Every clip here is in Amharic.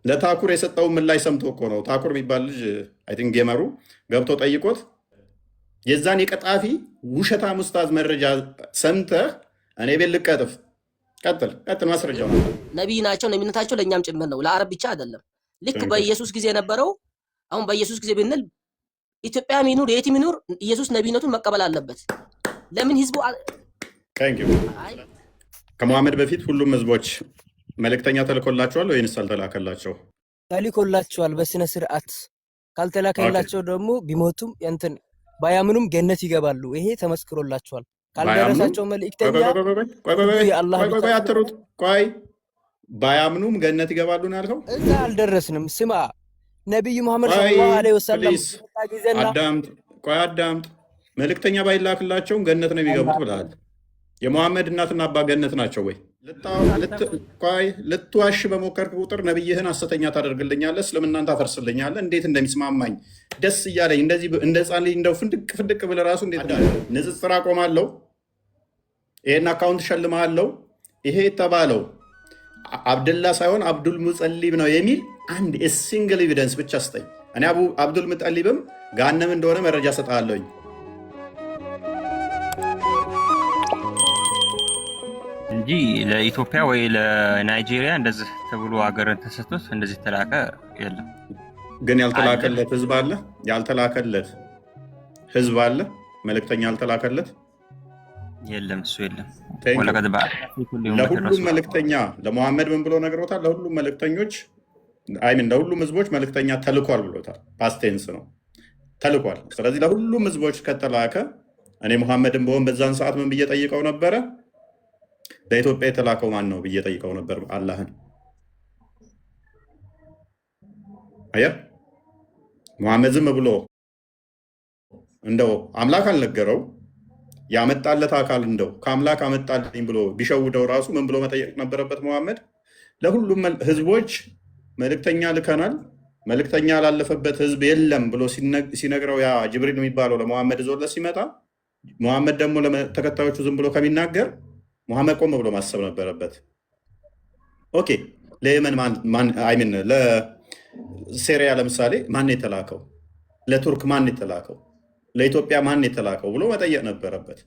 ለታኩር የሰጠውን ምላሽ ሰምቶ እኮ ነው። ታኩር የሚባል ልጅ አይ ቲንክ ጌመሩ ገብቶ ጠይቆት የዛን የቀጣፊ ውሸታም ኡስታዝ መረጃ ሰምተህ እኔ ቤት ልቀጥፍ። ቀጥል ማስረጃው ነው። ነቢይ ናቸው። ነቢይነታቸው ለእኛም ጭምር ነው፣ ለአረብ ብቻ አይደለም። ልክ በኢየሱስ ጊዜ የነበረው አሁን በኢየሱስ ጊዜ ብንል ኢትዮጵያ ሚኑር የትም ሚኑር ኢየሱስ ነቢይነቱን መቀበል አለበት። ለምን ህዝቡ ከመሐመድ በፊት ሁሉም ህዝቦች መልእክተኛ ተልኮላቸዋል ወይንስ አልተላከላቸው? ተልኮላቸዋል በስነ ስርዓት። ካልተላከላቸው ደግሞ ቢሞቱም እንትን ባያምኑም ገነት ይገባሉ። ይሄ ተመስክሮላቸዋል። ካልደረሳቸው መልእክተኛ አትሩጥ። ቆይ ባያምኑም ገነት ይገባሉ ነው ያልከው? እዛ አልደረስንም። ስማ ነቢዩ መሐመድ ሰለላሁ ዐለይሂ ወሰለም አዳምጥ። መልእክተኛ ባይላክላቸውም ገነት ነው የሚገቡት ብለሃል። የመሐመድ እናትና አባ ገነት ናቸው ወይ? ልትዋሽ በሞከርክ ቁጥር ነብይህን ሐሰተኛ ታደርግልኛለህ፣ እስልምናን ታፈርስልኛለህ። እንዴት እንደሚስማማኝ ደስ እያለኝ እንደዚህ እንደ ሕፃን ልጅ እንደው ፍንድቅ ብለህ ራሱ እንዴት ንጽጽር አቆማለሁ። ይሄን አካውንት ሸልማለሁ። ይሄ የተባለው አብደላ ሳይሆን አብዱል ሙጠሊብ ነው የሚል አንድ ሲንግል ኤቪደንስ ብቻ ስጠኝ። እኔ አብዱል ሙጠሊብም ጋነም እንደሆነ መረጃ ሰጥሃለሁኝ። እንጂ ለኢትዮጵያ ወይ ለናይጄሪያ እንደዚህ ተብሎ ሀገርን ተሰጥቶት እንደዚህ ተላከ የለም። ግን ያልተላከለት ህዝብ አለ። ያልተላከለት ህዝብ አለ። መልእክተኛ ያልተላከለት የለም። እሱ የለም። ለሁሉም መልእክተኛ ለሙሐመድ ምን ብሎ ነግሮታል? ለሁሉም መልእክተኞች አይምን ለሁሉም ህዝቦች መልእክተኛ ተልኳል ብሎታል። ፓስቴንስ ነው ተልኳል። ስለዚህ ለሁሉም ህዝቦች ከተላከ እኔ ሙሐመድን በሆን በዛን ሰዓት ምን ብዬ ጠይቀው ነበረ? ለኢትዮጵያ የተላከው ማን ነው ብዬ ጠይቀው ነበር አላህን። አየህ ሙሐመድ ዝም ብሎ እንደው አምላክ አልነገረው ያመጣለት አካል እንደው ከአምላክ አመጣልኝ ብሎ ቢሸውደው ራሱ ምን ብሎ መጠየቅ ነበረበት? ሙሐመድ ለሁሉም ህዝቦች መልእክተኛ ልከናል፣ መልእክተኛ ላለፈበት ህዝብ የለም ብሎ ሲነግረው ያ ጅብሪል የሚባለው ለሙሐመድ ዞለት ሲመጣ ሙሐመድ ደግሞ ለተከታዮቹ ዝም ብሎ ከሚናገር ሙሐመድ ቆም ብሎ ማሰብ ነበረበት። ኦኬ ለየመን አይምን ለሲሪያ ለምሳሌ ማን የተላከው? ለቱርክ ማን የተላከው? ለኢትዮጵያ ማን የተላከው ብሎ መጠየቅ ነበረበት።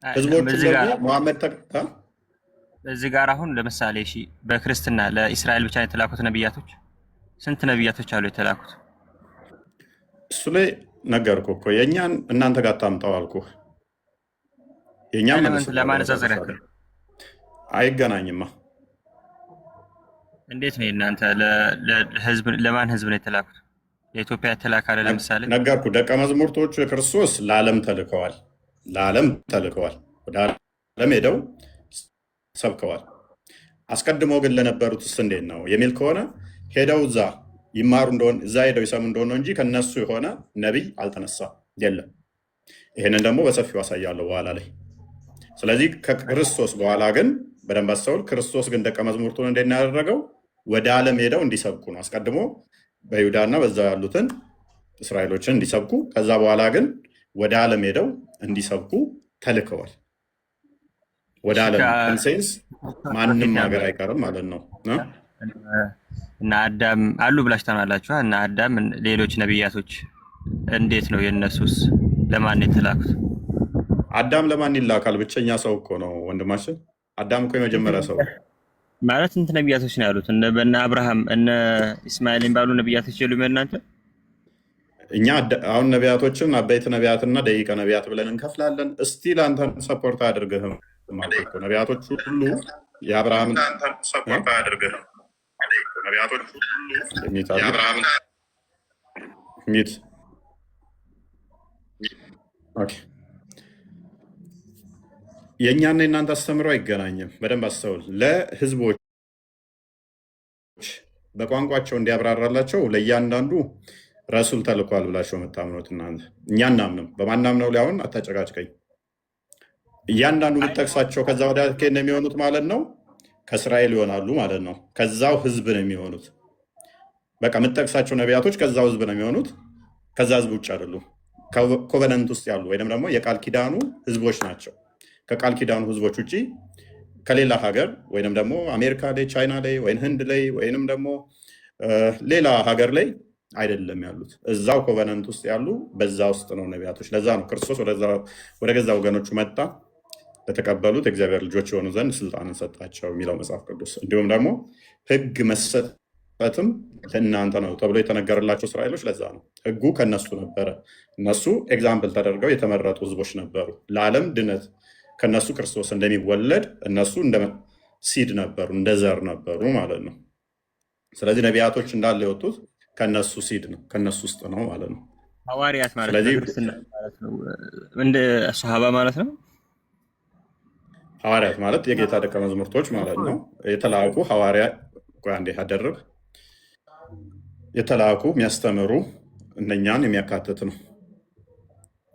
ህዝቦቹ ደግሞ ሙሐመድ እዚህ ጋር አሁን ለምሳሌ እሺ በክርስትና ለእስራኤል ብቻ የተላኩት ነብያቶች ስንት ነብያቶች አሉ የተላኩት? እሱ ላይ ነገርኩህ እኮ የእኛን እናንተ ጋር ታምጣው አልኩህ። የኛም ለማነጻጸር ያክል አይገናኝማ። እንዴት ነው እናንተ ለህዝብ ለማን ህዝብ ነው የተላኩት? ለኢትዮጵያ ተላካለ። ለምሳሌ ነገርኩ። ደቀ መዛሙርቶቹ የክርስቶስ ለዓለም ተልከዋል። ወደ ዓለም ሄደው ሰብከዋል። አስቀድሞ ግን ለነበሩትስ እንዴት ነው የሚል ከሆነ ሄደው እዛ ይማሩ እንደሆነ እዛ ሄደው ይሰሙ እንደሆነ እንጂ ከነሱ የሆነ ነቢይ አልተነሳም፣ የለም። ይህንን ደግሞ በሰፊው አሳያለሁ በኋላ ላይ። ስለዚህ ከክርስቶስ በኋላ ግን በደንብ አስተውል። ክርስቶስ ግን ደቀ መዛሙርቱን እንዴት ያደረገው? ወደ ዓለም ሄደው እንዲሰብኩ ነው። አስቀድሞ በይሁዳና በዛ ያሉትን እስራኤሎችን እንዲሰብኩ፣ ከዛ በኋላ ግን ወደ ዓለም ሄደው እንዲሰብኩ ተልከዋል። ወደ ዓለም ኮንሴንስ ማንም ሀገር አይቀርም ማለት ነው። እና አዳም አሉ ብላችሁ ታምናላችሁ? እና አዳም ሌሎች ነብያቶች እንዴት ነው የነሱስ? ለማን የተላኩት? አዳም ለማን ይላካል? ብቸኛ ሰው እኮ ነው ወንድማችን። አዳም እኮ የመጀመሪያ ሰው ማለት እንት ነብያቶች ነው ያሉት። በእነ አብርሃም እነ እስማኤል የሚባሉ ነብያቶች የሉም እናንተ? እኛ አሁን ነቢያቶችን አበይት ነቢያትና ደቂቀ ነቢያት ብለን እንከፍላለን። እስቲል አንተን ሰፖርት አያደርግህም ማለት ነው። ነቢያቶች ሁሉ የአብርሃምን ሰፖርት አያደርግህም። ነቢያቶች ሁሉ የአብርሃምን ሚት ኦኬ። የእኛና የእናንተ አስተምሮ አይገናኝም። በደንብ አስተውል። ለህዝቦች በቋንቋቸው እንዲያብራራላቸው ለእያንዳንዱ ረሱል ተልኳል ብላቸው የምታምኑት እናንተ። እኛ እናምንም። በማናምነው ላይ አሁን አታጨቃጭቀኝ። እያንዳንዱ የምጠቅሳቸው ከዛ ወደ ከነ የሚሆኑት ማለት ነው ከእስራኤል ይሆናሉ ማለት ነው። ከዛው ህዝብ ነው የሚሆኑት። በቃ የምጠቅሳቸው ነቢያቶች ከዛው ህዝብ ነው የሚሆኑት። ከዛ ህዝብ ውጭ አይደሉም። ኮቨነንት ውስጥ ያሉ ወይም ደግሞ የቃል ኪዳኑ ህዝቦች ናቸው። ከቃል ኪዳኑ ህዝቦች ውጭ ከሌላ ሀገር ወይንም ደግሞ አሜሪካ ላይ፣ ቻይና ላይ፣ ወይም ህንድ ላይ ወይንም ደግሞ ሌላ ሀገር ላይ አይደለም ያሉት፣ እዛው ኮቨነንት ውስጥ ያሉ በዛ ውስጥ ነው ነቢያቶች። ለዛ ነው ክርስቶስ ወደ ገዛ ወገኖቹ መጣ፣ ለተቀበሉት እግዚአብሔር ልጆች የሆኑ ዘንድ ስልጣንን ሰጣቸው የሚለው መጽሐፍ ቅዱስ። እንዲሁም ደግሞ ህግ መሰጠትም ለእናንተ ነው ተብሎ የተነገረላቸው እስራኤሎች ለዛ ነው። ህጉ ከነሱ ነበረ። እነሱ ኤግዛምፕል ተደርገው የተመረጡ ህዝቦች ነበሩ። ለዓለም ድነት ከነሱ ክርስቶስ እንደሚወለድ እነሱ እንደ ሲድ ነበሩ፣ እንደ ዘር ነበሩ ማለት ነው። ስለዚህ ነቢያቶች እንዳለ የወጡት ከነሱ ሲድ ነው፣ ከነሱ ውስጥ ነው ማለት ነው። ሐዋርያት ማለት ስለዚህ ክርስትና ማለት ነው፣ እንደ ሰሃባ ማለት ነው። ሐዋርያት ማለት የጌታ ደቀ መዛሙርቶች ማለት ነው። የተላኩ ሐዋርያ አንዴ ያደረግ የተላኩ የሚያስተምሩ እነኛን የሚያካትት ነው።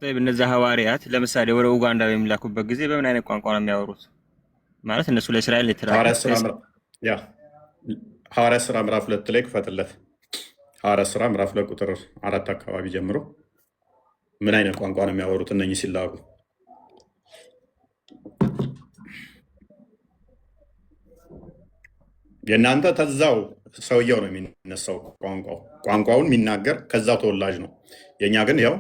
እነዛ ሐዋርያት ለምሳሌ ወደ ኡጋንዳ በሚላኩበት ጊዜ በምን አይነት ቋንቋ ነው የሚያወሩት? ማለት እነሱ ለእስራኤል ሐዋርያት ሥራ ምዕራፍ 2 ላይ ክፈትለት። ሐዋርያት ሥራ ምዕራፍ 2 ቁጥር 4 አካባቢ ጀምሮ ምን አይነት ቋንቋ ነው የሚያወሩት እነኚህ ሲላኩ? የእናንተ ተዛው ሰውየው ነው የሚነሳው፣ ቋንቋውን የሚናገር ከዛው ተወላጅ ነው። የእኛ ግን ያው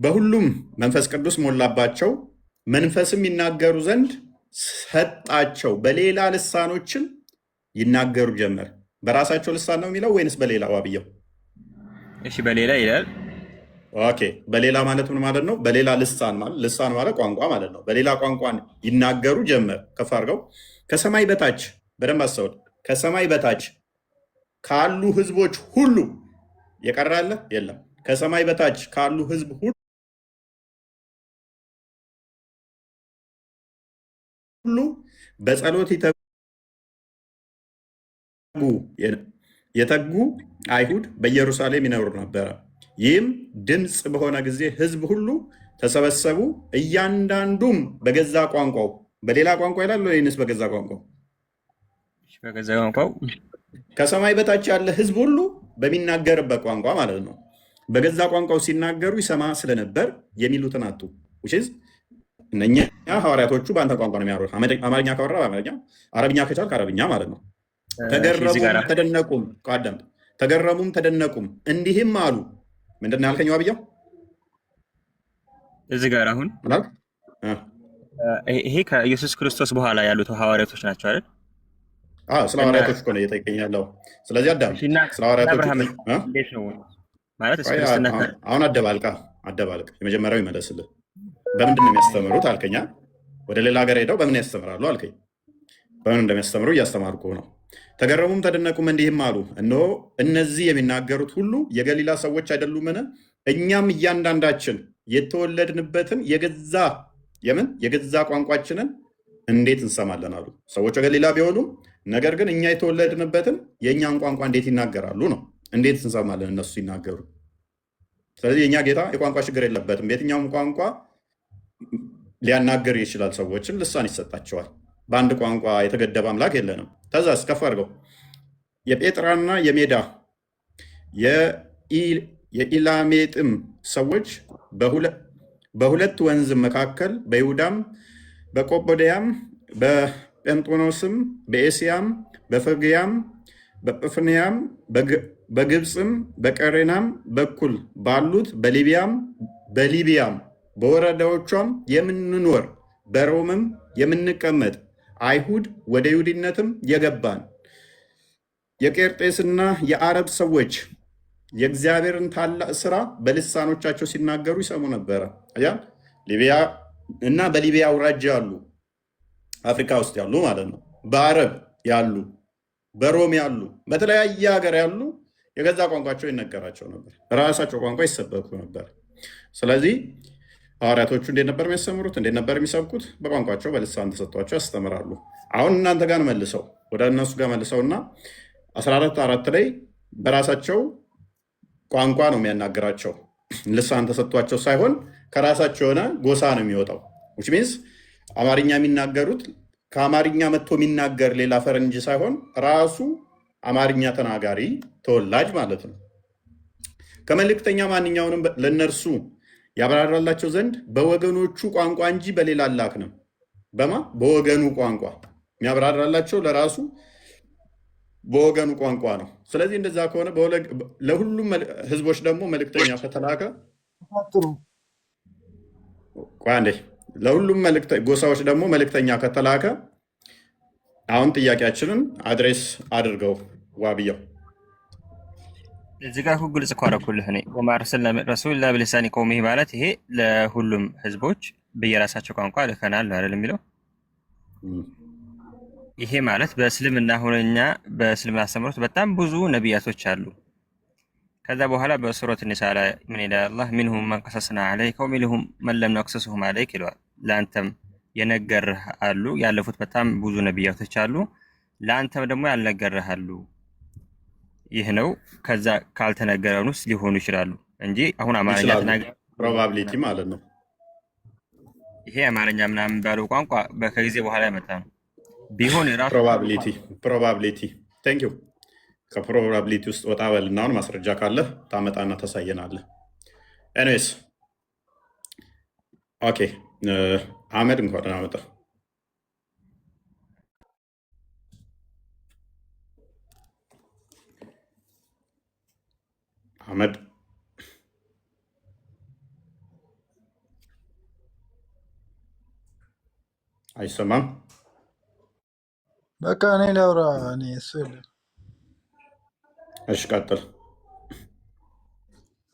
በሁሉም መንፈስ ቅዱስ ሞላባቸው፣ መንፈስም ይናገሩ ዘንድ ሰጣቸው፣ በሌላ ልሳኖችን ይናገሩ ጀመር። በራሳቸው ልሳን ነው የሚለው ወይንስ በሌላ? ዋብየው እሺ፣ በሌላ ይላል። ኦኬ፣ በሌላ ማለት ምን ማለት ነው? በሌላ ልሳን ማለት ቋንቋ ማለት ነው። በሌላ ቋንቋን ይናገሩ ጀመር። ከፍ አድርገው። ከሰማይ በታች በደንብ አስተውል። ከሰማይ በታች ካሉ ህዝቦች ሁሉ የቀረ አለ? የለም። ከሰማይ በታች ካሉ ህዝብ ሁሉ በጸሎት የተጉ አይሁድ በኢየሩሳሌም ይኖሩ ነበረ። ይህም ድምፅ በሆነ ጊዜ ህዝብ ሁሉ ተሰበሰቡ፣ እያንዳንዱም በገዛ ቋንቋው። በሌላ ቋንቋ ይላል ወይንስ በገዛ ቋንቋው? በገዛ ቋንቋው። ከሰማይ በታች ያለ ህዝብ ሁሉ በሚናገርበት ቋንቋ ማለት ነው። በገዛ ቋንቋው ሲናገሩ ይሰማ ስለነበር የሚሉትን አጡ። እነኛ ሐዋርያቶቹ በአንተ ቋንቋ ነው የሚያወሩት። አማርኛ ካወራ በአማርኛ፣ አረብኛ ከቻልክ አረብኛ ማለት ነው። ተገረሙም ተደነቁም፣ ከአዳምጥ ተገረሙም ተደነቁም እንዲህም አሉ። ምንድን ነው ያልከኝ ዋብያው? እዚህ ጋር አሁን ይሄ ከኢየሱስ ክርስቶስ በኋላ ያሉት ሐዋርያቶች ናቸው አይደል? ስለ ሐዋርያቶች እኮ ነው እየጠየቀኝ ያለው። ስለዚህ አዳም ስለ ሐዋርያቶች ማለት አሁን አደባልቅ የመጀመሪያው ይመለስልህ። በምንድን ነው የሚያስተምሩት አልከኛ። ወደ ሌላ ሀገር ሄደው በምን ያስተምራሉ አልከኝ። በምን እንደሚያስተምሩ እያስተማርኩ ነው። ተገረሙም ተደነቁም እንዲህም አሉ፣ እነሆ እነዚህ የሚናገሩት ሁሉ የገሊላ ሰዎች አይደሉምን? እኛም እያንዳንዳችን የተወለድንበትን የገዛ ቋንቋችንን እንዴት እንሰማለን አሉ። ሰዎች ገሊላ ቢሆኑም ነገር ግን እኛ የተወለድንበትን የእኛን ቋንቋ እንዴት ይናገራሉ ነው። እንዴት እንሰማለን እነሱ ሲናገሩ? ስለዚህ የእኛ ጌታ የቋንቋ ችግር የለበትም። በየትኛውም ቋንቋ ሊያናገር ይችላል። ሰዎችን ልሳን ይሰጣቸዋል። በአንድ ቋንቋ የተገደበ አምላክ የለንም። ተዛስ ከፍ አድርገው። የጴጥራና የሜዳ የኢላሜጥም ሰዎች በሁለት ወንዝ መካከል በይሁዳም በቆጶድያም በጴንጦኖስም በኤስያም በፍርግያም በጵፍንያም በግብፅም በቀሬናም በኩል ባሉት በሊቢያም በወረዳዎቿም የምንኖር በሮምም የምንቀመጥ አይሁድ ወደ ይሁዲነትም የገባን የቄርጤስና የአረብ ሰዎች የእግዚአብሔርን ታላቅ ስራ በልሳኖቻቸው ሲናገሩ ይሰሙ ነበረ። ሊቢያ እና በሊቢያ አውራጃ ያሉ አፍሪካ ውስጥ ያሉ ማለት ነው። በአረብ ያሉ፣ በሮም ያሉ፣ በተለያየ ሀገር ያሉ የገዛ ቋንቋቸው ይነገራቸው ነበር። ራሳቸው ቋንቋ ይሰበኩ ነበር። ስለዚህ ሐዋርያቶቹ እንዴት ነበር የሚያስተምሩት? እንዴት ነበር የሚሰብኩት? በቋንቋቸው በልሳን ተሰጥቷቸው ያስተምራሉ። አሁን እናንተ ጋር መልሰው ወደ እነሱ ጋር መልሰውና 14:4 ላይ በራሳቸው ቋንቋ ነው የሚያናግራቸው። ልሳን ተሰጥቷቸው ሳይሆን ከራሳቸው የሆነ ጎሳ ነው የሚወጣው። which means አማርኛ የሚናገሩት ከአማርኛ መጥቶ የሚናገር ሌላ ፈረንጅ ሳይሆን ራሱ አማርኛ ተናጋሪ ተወላጅ ማለት ነው። ከመልእክተኛ ማንኛውንም ለእነርሱ ያብራራላቸው ዘንድ በወገኖቹ ቋንቋ እንጂ በሌላ አላክንም። በወገኑ ቋንቋ የሚያብራራላቸው ለራሱ በወገኑ ቋንቋ ነው። ስለዚህ እንደዛ ከሆነ ለሁሉም ህዝቦች ደግሞ መልእክተኛ ከተላከ አንዴ ለሁሉም ጎሳዎች ደግሞ መልእክተኛ ከተላከ አሁን ጥያቄያችንን አድሬስ አድርገው ዋብያው እዚህ ጋር ግልጽ እኮ አደረኩልህ እኔ ወማ አርሰልና ረሱል ኢላ ቢሊሳኒ ቀውሚሂ ማለት ይሄ ለሁሉም ህዝቦች በየራሳቸው ቋንቋ ልከናል አይደል የሚለው ይሄ ማለት በእስልምና ሆነኛ በእስልምና አስተምሮት በጣም ብዙ ነቢያቶች አሉ። ከዛ በኋላ በሱረት ኒሳ ላይ ምን ይላል አላህ ሚንሁም መን ቀሰስና ዐለይከ ወሚንሁም መን ለም ነቅሰስሁም ዐለይክ ይለዋል። ለአንተም የነገርህ አሉ ያለፉት በጣም ብዙ ነቢያቶች አሉ፣ ለአንተም ደግሞ ያልነገርህ አሉ። ይህ ነው ከዛ ካልተነገረን ውስጥ ሊሆኑ ይችላሉ እንጂ አሁን አማርኛ ተናገር ፕሮባቢሊቲ ማለት ነው። ይሄ አማርኛ ምናምን ባለው ቋንቋ ከጊዜ በኋላ የመጣ ነው ቢሆን የራሱ ፕሮባቢሊቲ ቴንክ ዩ ከፕሮባቢሊቲ ውስጥ ወጣ በልና አሁን ማስረጃ ካለ ታመጣና ታሳየናለህ። ኤኒዌይስ ኦኬ አህመድ እንኳን አመጣ አህመድ አይሰማም። በቃ እኔ ላውራ እኔ እሱ የለም። እሺ ቀጥል።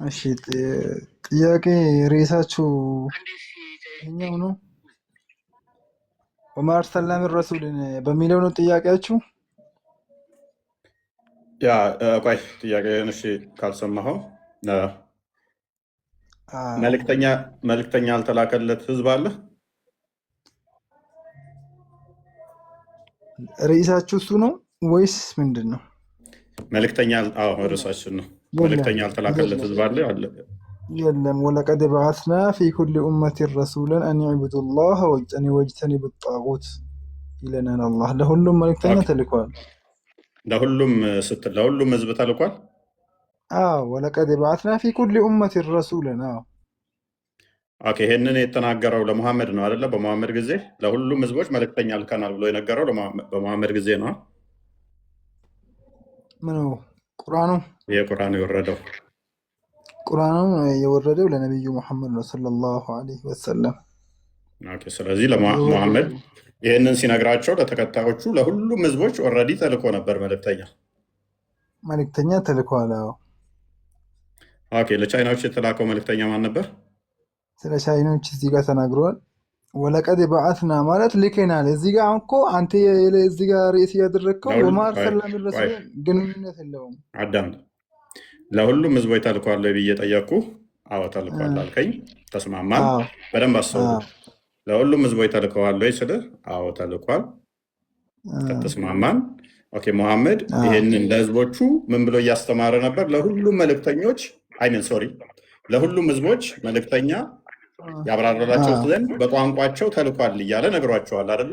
እሺ ጥያቄ ርዕሳችሁ እኛው ነው ወማ አርሰልና ሚን ረሱልን በሚለው ነው ጥያቄያችሁ? ያ ቆይ ጥያቄን እሺ ካልሰማኸው መልእክተኛ ያልተላከለት ህዝብ አለ? ርዕሳችሁ እሱ ነው ወይስ ምንድን ነው? መልእክተኛ ርዕሳችን ነው። መልእክተኛ ያልተላከለት ህዝብ አለ? የለም። ወለቀድ በዓስና ፊ ኩሊ ኡመቲን ረሱለን አን ዕቡዱ ላህ ወጅተኒቡ ጣጉት ይለናል አላህ። ለሁሉም መልእክተኛ ተልኳል። ለሁሉም ስትል ለሁሉም ህዝብ ተልኳል? ወለቀድ በዓስና ፊ ኩሊ ኡመቲን ረሱለን። ኦኬ ይሄንን የተናገረው ለሙሐመድ ነው አይደለ? በሙሐመድ ጊዜ ለሁሉም ህዝቦች መልእክተኛ ልከናል ብሎ የነገረው በሙሐመድ ጊዜ ነው። ምን ቁርአኑ? ይሄ ቁርአኑ የወረደው ለነብዩ ሙሐመድ ነው ሰለላሁ ዐለይሂ ወሰለም። ኦኬ ስለዚህ ለሙሐመድ ይሄንን ሲነግራቸው ለተከታዮቹ ለሁሉም ህዝቦች ኦልሬዲ ተልኮ ነበር መልእክተኛ ተልኳል። ኦኬ ለቻይናዎች የተላከው መልእክተኛ ማን ነበር? ስለ ቻይናዎች እዚህ ጋር ተናግሯል። ወለቀድ በዓስና ማለት ልከናል። እዚህ ጋር እኮ አንተ እዚህ ጋር ርዕስ ያደረግከው ወማ አርሰልና ሚን ረሱልን ግንኙነት የለውም። አዳምጥ። ለሁሉም ህዝቦች ተልኳል ብዬ ጠየቅኩህ። አዎ ተልኳል አልከኝ። ተስማማን። በደንብ አስተውሉ። ለሁሉም ህዝቦች ተልከዋል ወይ ስልህ አዎ ተልኳል። ተስማማን። ኦኬ ሙሐመድ ይሄንን ለህዝቦቹ ምን ብሎ እያስተማረ ነበር? ለሁሉም መልእክተኞች ለሁሉም ህዝቦች መልእክተኛ ያብራራላቸው ዘንድ በቋንቋቸው ተልኳል እያለ ነግሯቸዋል አይደለ?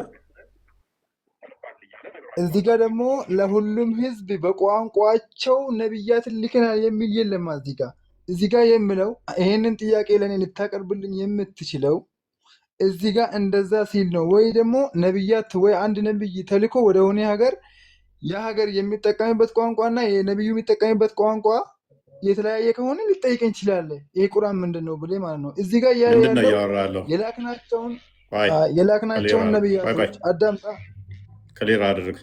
እዚህ ጋር ደግሞ ለሁሉም ህዝብ በቋንቋቸው ነብያትን ልከናል የሚል የለም። እዚህ ጋር የምለው ይሄንን ጥያቄ ለእኔ ልታቀርብልኝ የምትችለው እዚህ ጋር እንደዛ ሲል ነው ወይ ደግሞ ነብያት ወይ አንድ ነብይ ተልኮ ወደ ሆነ ሀገር ያ ሀገር የሚጠቀምበት ቋንቋና የነብዩ የሚጠቀምበት ቋንቋ የተለያየ ከሆነ ሊጠይቀኝ ይችላል። ይሄ ቁርአን ምንድን ነው ብለህ ማለት ነው። እዚህ ጋር ያለው የላክናቸውን ነብያቶች አዳምጣ ክሊር አድርግ።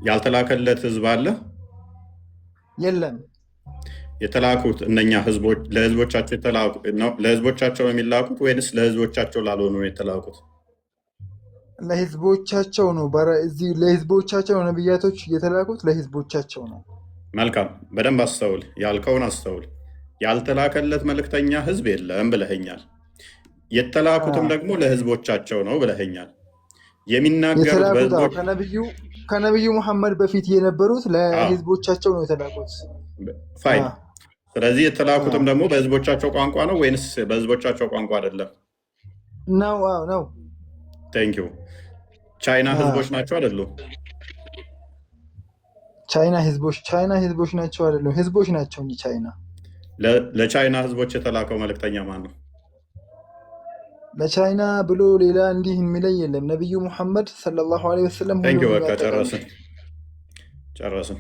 ያልተላከለት ህዝብ አለ? የለም። የተላኩት እነኛ ህዝቦች ለህዝቦቻቸው ነው የሚላኩት ወይንስ ለህዝቦቻቸው ላልሆኑ ነው የተላኩት? ለህዝቦቻቸው ነው። ለህዝቦቻቸው ነብያቶች የተላኩት ለህዝቦቻቸው ነው። መልካም በደንብ አስተውል። ያልከውን አስተውል። ያልተላከለት መልእክተኛ ህዝብ የለም ብለኸኛል። የተላኩትም ደግሞ ለህዝቦቻቸው ነው ብለኸኛል። የሚናገሩት ከነብዩ ሙሐመድ በፊት የነበሩት ለህዝቦቻቸው ነው የተላኩት። ፋይን። ስለዚህ የተላኩትም ደግሞ በህዝቦቻቸው ቋንቋ ነው ወይንስ በህዝቦቻቸው ቋንቋ አይደለም? ነው። ቴንክ ዩ። ቻይና ህዝቦች ናቸው አይደሉም? ቻይና ህዝቦች ናቸው አይደለም? ህዝቦች ናቸው እንጂ ቻይና። ለቻይና ህዝቦች የተላከው መልእክተኛ ማን ነው? ለቻይና ብሎ ሌላ እንዲህ የሚለይ የለም። ነቢዩ ሙሐመድ ሰለላሁ ዐለይሂ ወሰለም ቴንኪው። ሁሉንም በቃ ያጠቃል። ጨረስን።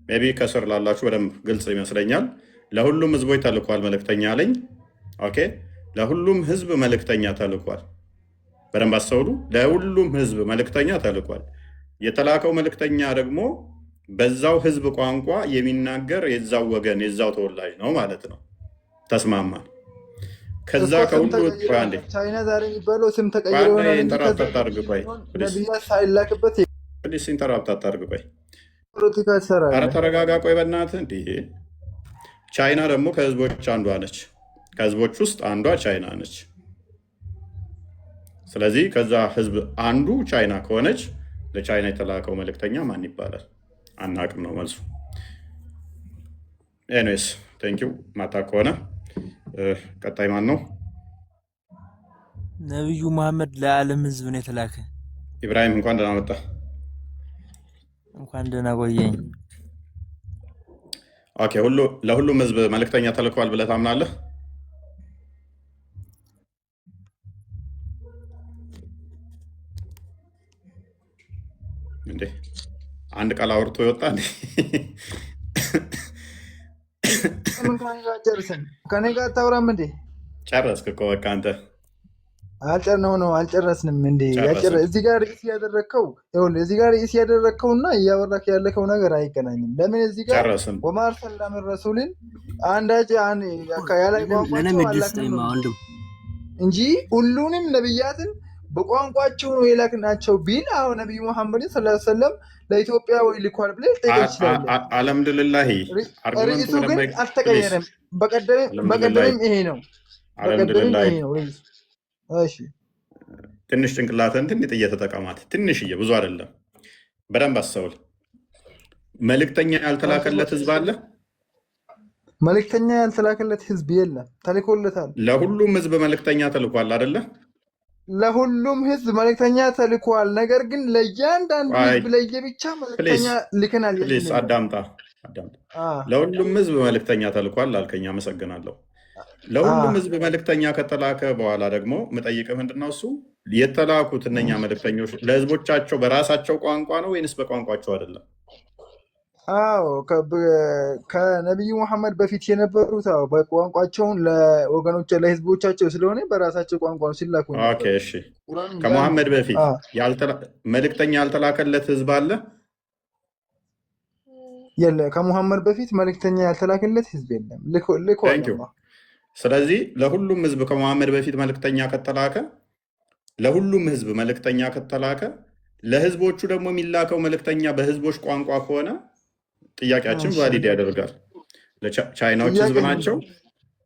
ሜይ ቢ ከስር ላላችሁ በደንብ ግልጽ ይመስለኛል። ለሁሉም ህዝቦች ተልኳል መልእክተኛ አለኝ። ኦኬ፣ ለሁሉም ህዝብ መልእክተኛ ተልኳል። በደንብ አስተውሉ። ለሁሉም ህዝብ መልእክተኛ ተልኳል። የተላከው መልእክተኛ ደግሞ በዛው ህዝብ ቋንቋ የሚናገር የዛው ወገን የዛው ተወላጅ ነው ማለት ነው። ተስማማን። ከዛ ከሁሉ አንዴ ቻይና ዛሬ የሚባለው ስም ተቀይሮ ኢንተራፕት አታርግ። ቆይ ነቢያት ሳይላክበት ፕሊስ ኢንተራፕት አታርግ። ቆይ ፖለቲካ ትሰራለህ። ኧረ ተረጋጋ። ቆይ በእናትህ እንዲህ። ቻይና ደግሞ ከህዝቦች አንዷ ነች። ከህዝቦች ውስጥ አንዷ ቻይና ነች። ስለዚህ ከዛ ህዝብ አንዱ ቻይና ከሆነች ለቻይና የተላከው መልእክተኛ ማን ይባላል? አናቅም ነው መልሱ። ኤኒዌይስ ቴንኪው። ማታ ከሆነ ቀጣይ ማን ነው? ነቢዩ መሐመድ ለዓለም ህዝብ ነው የተላከ። ኢብራሂም እንኳን ደህና መጣ። እንኳን ደህና ቆየኝ። ኦኬ፣ ለሁሉም ህዝብ መልእክተኛ ተልኳል ብለህ ታምናለህ? እንዴ አንድ ቃል አውርቶ ይወጣ እንዴ? ምን ከኔ ጋር ጨርስን? ከኔ ጋር አታውራም እንዴ? ጨረስክ እኮ በቃ አንተ። አልጨረስንም እንዴ? ጨረስን። እዚህ ጋር ርዕስ ያደረግከው ይኸውልህ፣ እዚህ ጋር ርዕስ ያደረግከውና እያወራክ ያለከው ነገር አይገናኝም። ለምን እዚህ ጋር ጨረስን። ወማ አርሰልና ሚን ረሱሊን አንዳች ያለ ቋንቋቸው አላክንም እንጂ ሁሉንም ነቢያትን በቋንቋቸው ነው የላክናቸው ቢል አሁን ነቢዩ መሐመድን ሰለላሁ ዐለይሂ ወሰለም ለኢትዮጵያ ወይ ልኳል ብለህ ልጠይቅ ትችላለህ። አልሐምዱሊላህ። ርዕሱ ግን አልተቀየረም። በቀደምም ይሄ ነው። ርዕሱ። እሺ ትንሽ ጭንቅላትን ትንሽ እየተጠቀማት ትንሽዬ፣ ብዙ አይደለም። በደንብ አስተውል። መልእክተኛ ያልተላከለት ህዝብ አለ? መልእክተኛ ያልተላከለት ህዝብ የለም። ተልኮለታል። ለሁሉም ህዝብ መልእክተኛ ተልኳል አይደለ? ለሁሉም ህዝብ መልእክተኛ ተልኳል። ነገር ግን ለእያንዳንዱ ህዝብ ለየብቻ መልእክተኛ ልከናል። አዳምጣ። ለሁሉም ህዝብ መልእክተኛ ተልኳል አልከኝ። አመሰግናለሁ። ለሁሉም ህዝብ መልእክተኛ ከተላከ በኋላ ደግሞ የምጠይቅህ ምንድነው እሱ የተላኩት እነኛ መልእክተኞች ለህዝቦቻቸው በራሳቸው ቋንቋ ነው ወይንስ በቋንቋቸው አይደለም? አዎ ከነቢዩ መሐመድ በፊት የነበሩት በቋንቋቸውን ለወገኖች ለህዝቦቻቸው ስለሆነ በራሳቸው ቋንቋ ነው ሲላኩ። እሺ፣ ከመሐመድ በፊት መልእክተኛ ያልተላከለት ህዝብ አለ? የለ። ከሙሐመድ በፊት መልእክተኛ ያልተላከለት ህዝብ የለም። ልኮ። ስለዚህ ለሁሉም ህዝብ ከመሐመድ በፊት መልእክተኛ ከተላከ ለሁሉም ህዝብ መልእክተኛ ከተላከ ለህዝቦቹ ደግሞ የሚላከው መልእክተኛ በህዝቦች ቋንቋ ከሆነ ጥያቄያችን ቫሊድ ያደርጋል። ቻይናዎች ህዝብ ናቸው።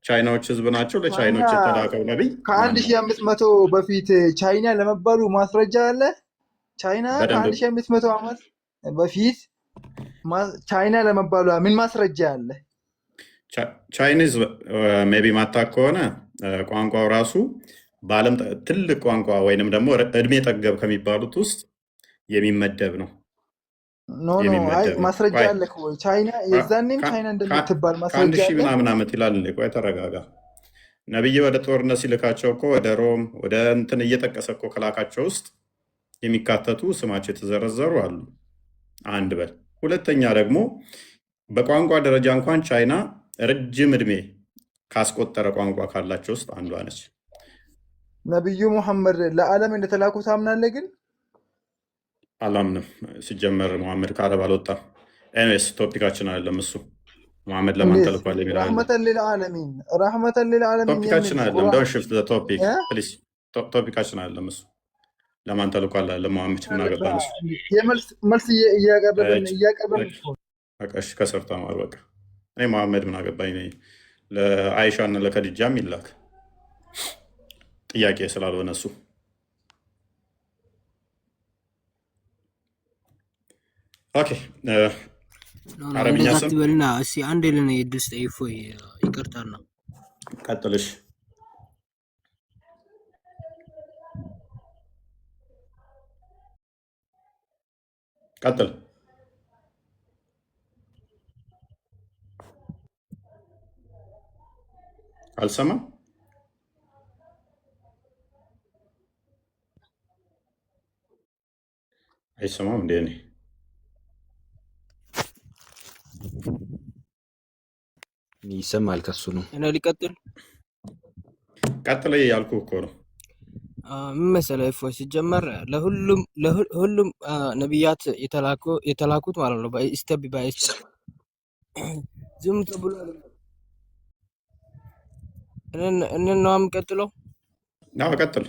ለቻይናዎች የተላከው ነቢይ ከ1500 በፊት ቻይና ለመባሉ ማስረጃ አለ። ቻይና ከ1500 ዓመት በፊት ቻይና ለመባሉ ምን ማስረጃ አለ? ቻይኒዝ ሜይ ቢ ማታክ ከሆነ ቋንቋው ራሱ በዓለም ትልቅ ቋንቋ ወይንም ደግሞ እድሜ ጠገብ ከሚባሉት ውስጥ የሚመደብ ነው። ማስረጃ አለ። ቻይና የዛኔም ቻይና እንደምትባል ማስረጃ አለ። ምናምን ዓመት ይላል። ቆይ ተረጋጋ። ነቢይ ወደ ጦርነት ሲልካቸው እኮ ወደ ሮም ወደ እንትን እየጠቀሰ እኮ ከላካቸው ውስጥ የሚካተቱ ስማቸው የተዘረዘሩ አሉ። አንድ በል። ሁለተኛ ደግሞ በቋንቋ ደረጃ እንኳን ቻይና ረጅም እድሜ ካስቆጠረ ቋንቋ ካላቸው ውስጥ አንዷ ነች። ነቢዩ ሙሐመድ ለዓለም እንደተላኩ ታምናለህ? ግን አላምንም። ሲጀመር ሙሐመድ ከአረብ አልወጣም። ኤኒዌይስ ቶፒካችን አይደለም እሱ። ሙሐመድ ለማን ተልኳል የሚለው ረሕመተን ሊልዓለሚን ቶፒካችን አይደለም። ዶንት ሽፍት ዘ ቶፒክ ፕሊዝ። ቶፒካችን አይደለም እሱ። ለማን ተልኳል አለ ሙሐመድ። ምን አገባን እሱ? መልስ እያቀረብን እሺ፣ ከስር ተማር በቃ። እኔ ሙሐመድ ምን አገባኝ? ለአይሻ እና ለከድጃም ይላክ ጥያቄ ስላልሆነ እሱ። ኦኬ አረብኛ ስም በልና እስኪ አንድ ልን የድስ ጠይፎ ይቅርታና ቀጥልሽ። ቀጥል። አልሰማም። አይሰማም እንዴ? እኔ ይሰማል። ከሱ ነው እኔ ሊቀጥል ቀጥለ ያልኩ እኮ ነው። ምን መሰለህ እፎይ፣ ሲጀመር ለሁሉም ነቢያት የተላኩት ማለት ነው በስቴፕ ባይ ስቴፕ ዝም ተብሎ እኔን ነው የምቀጥለው። ቀጥል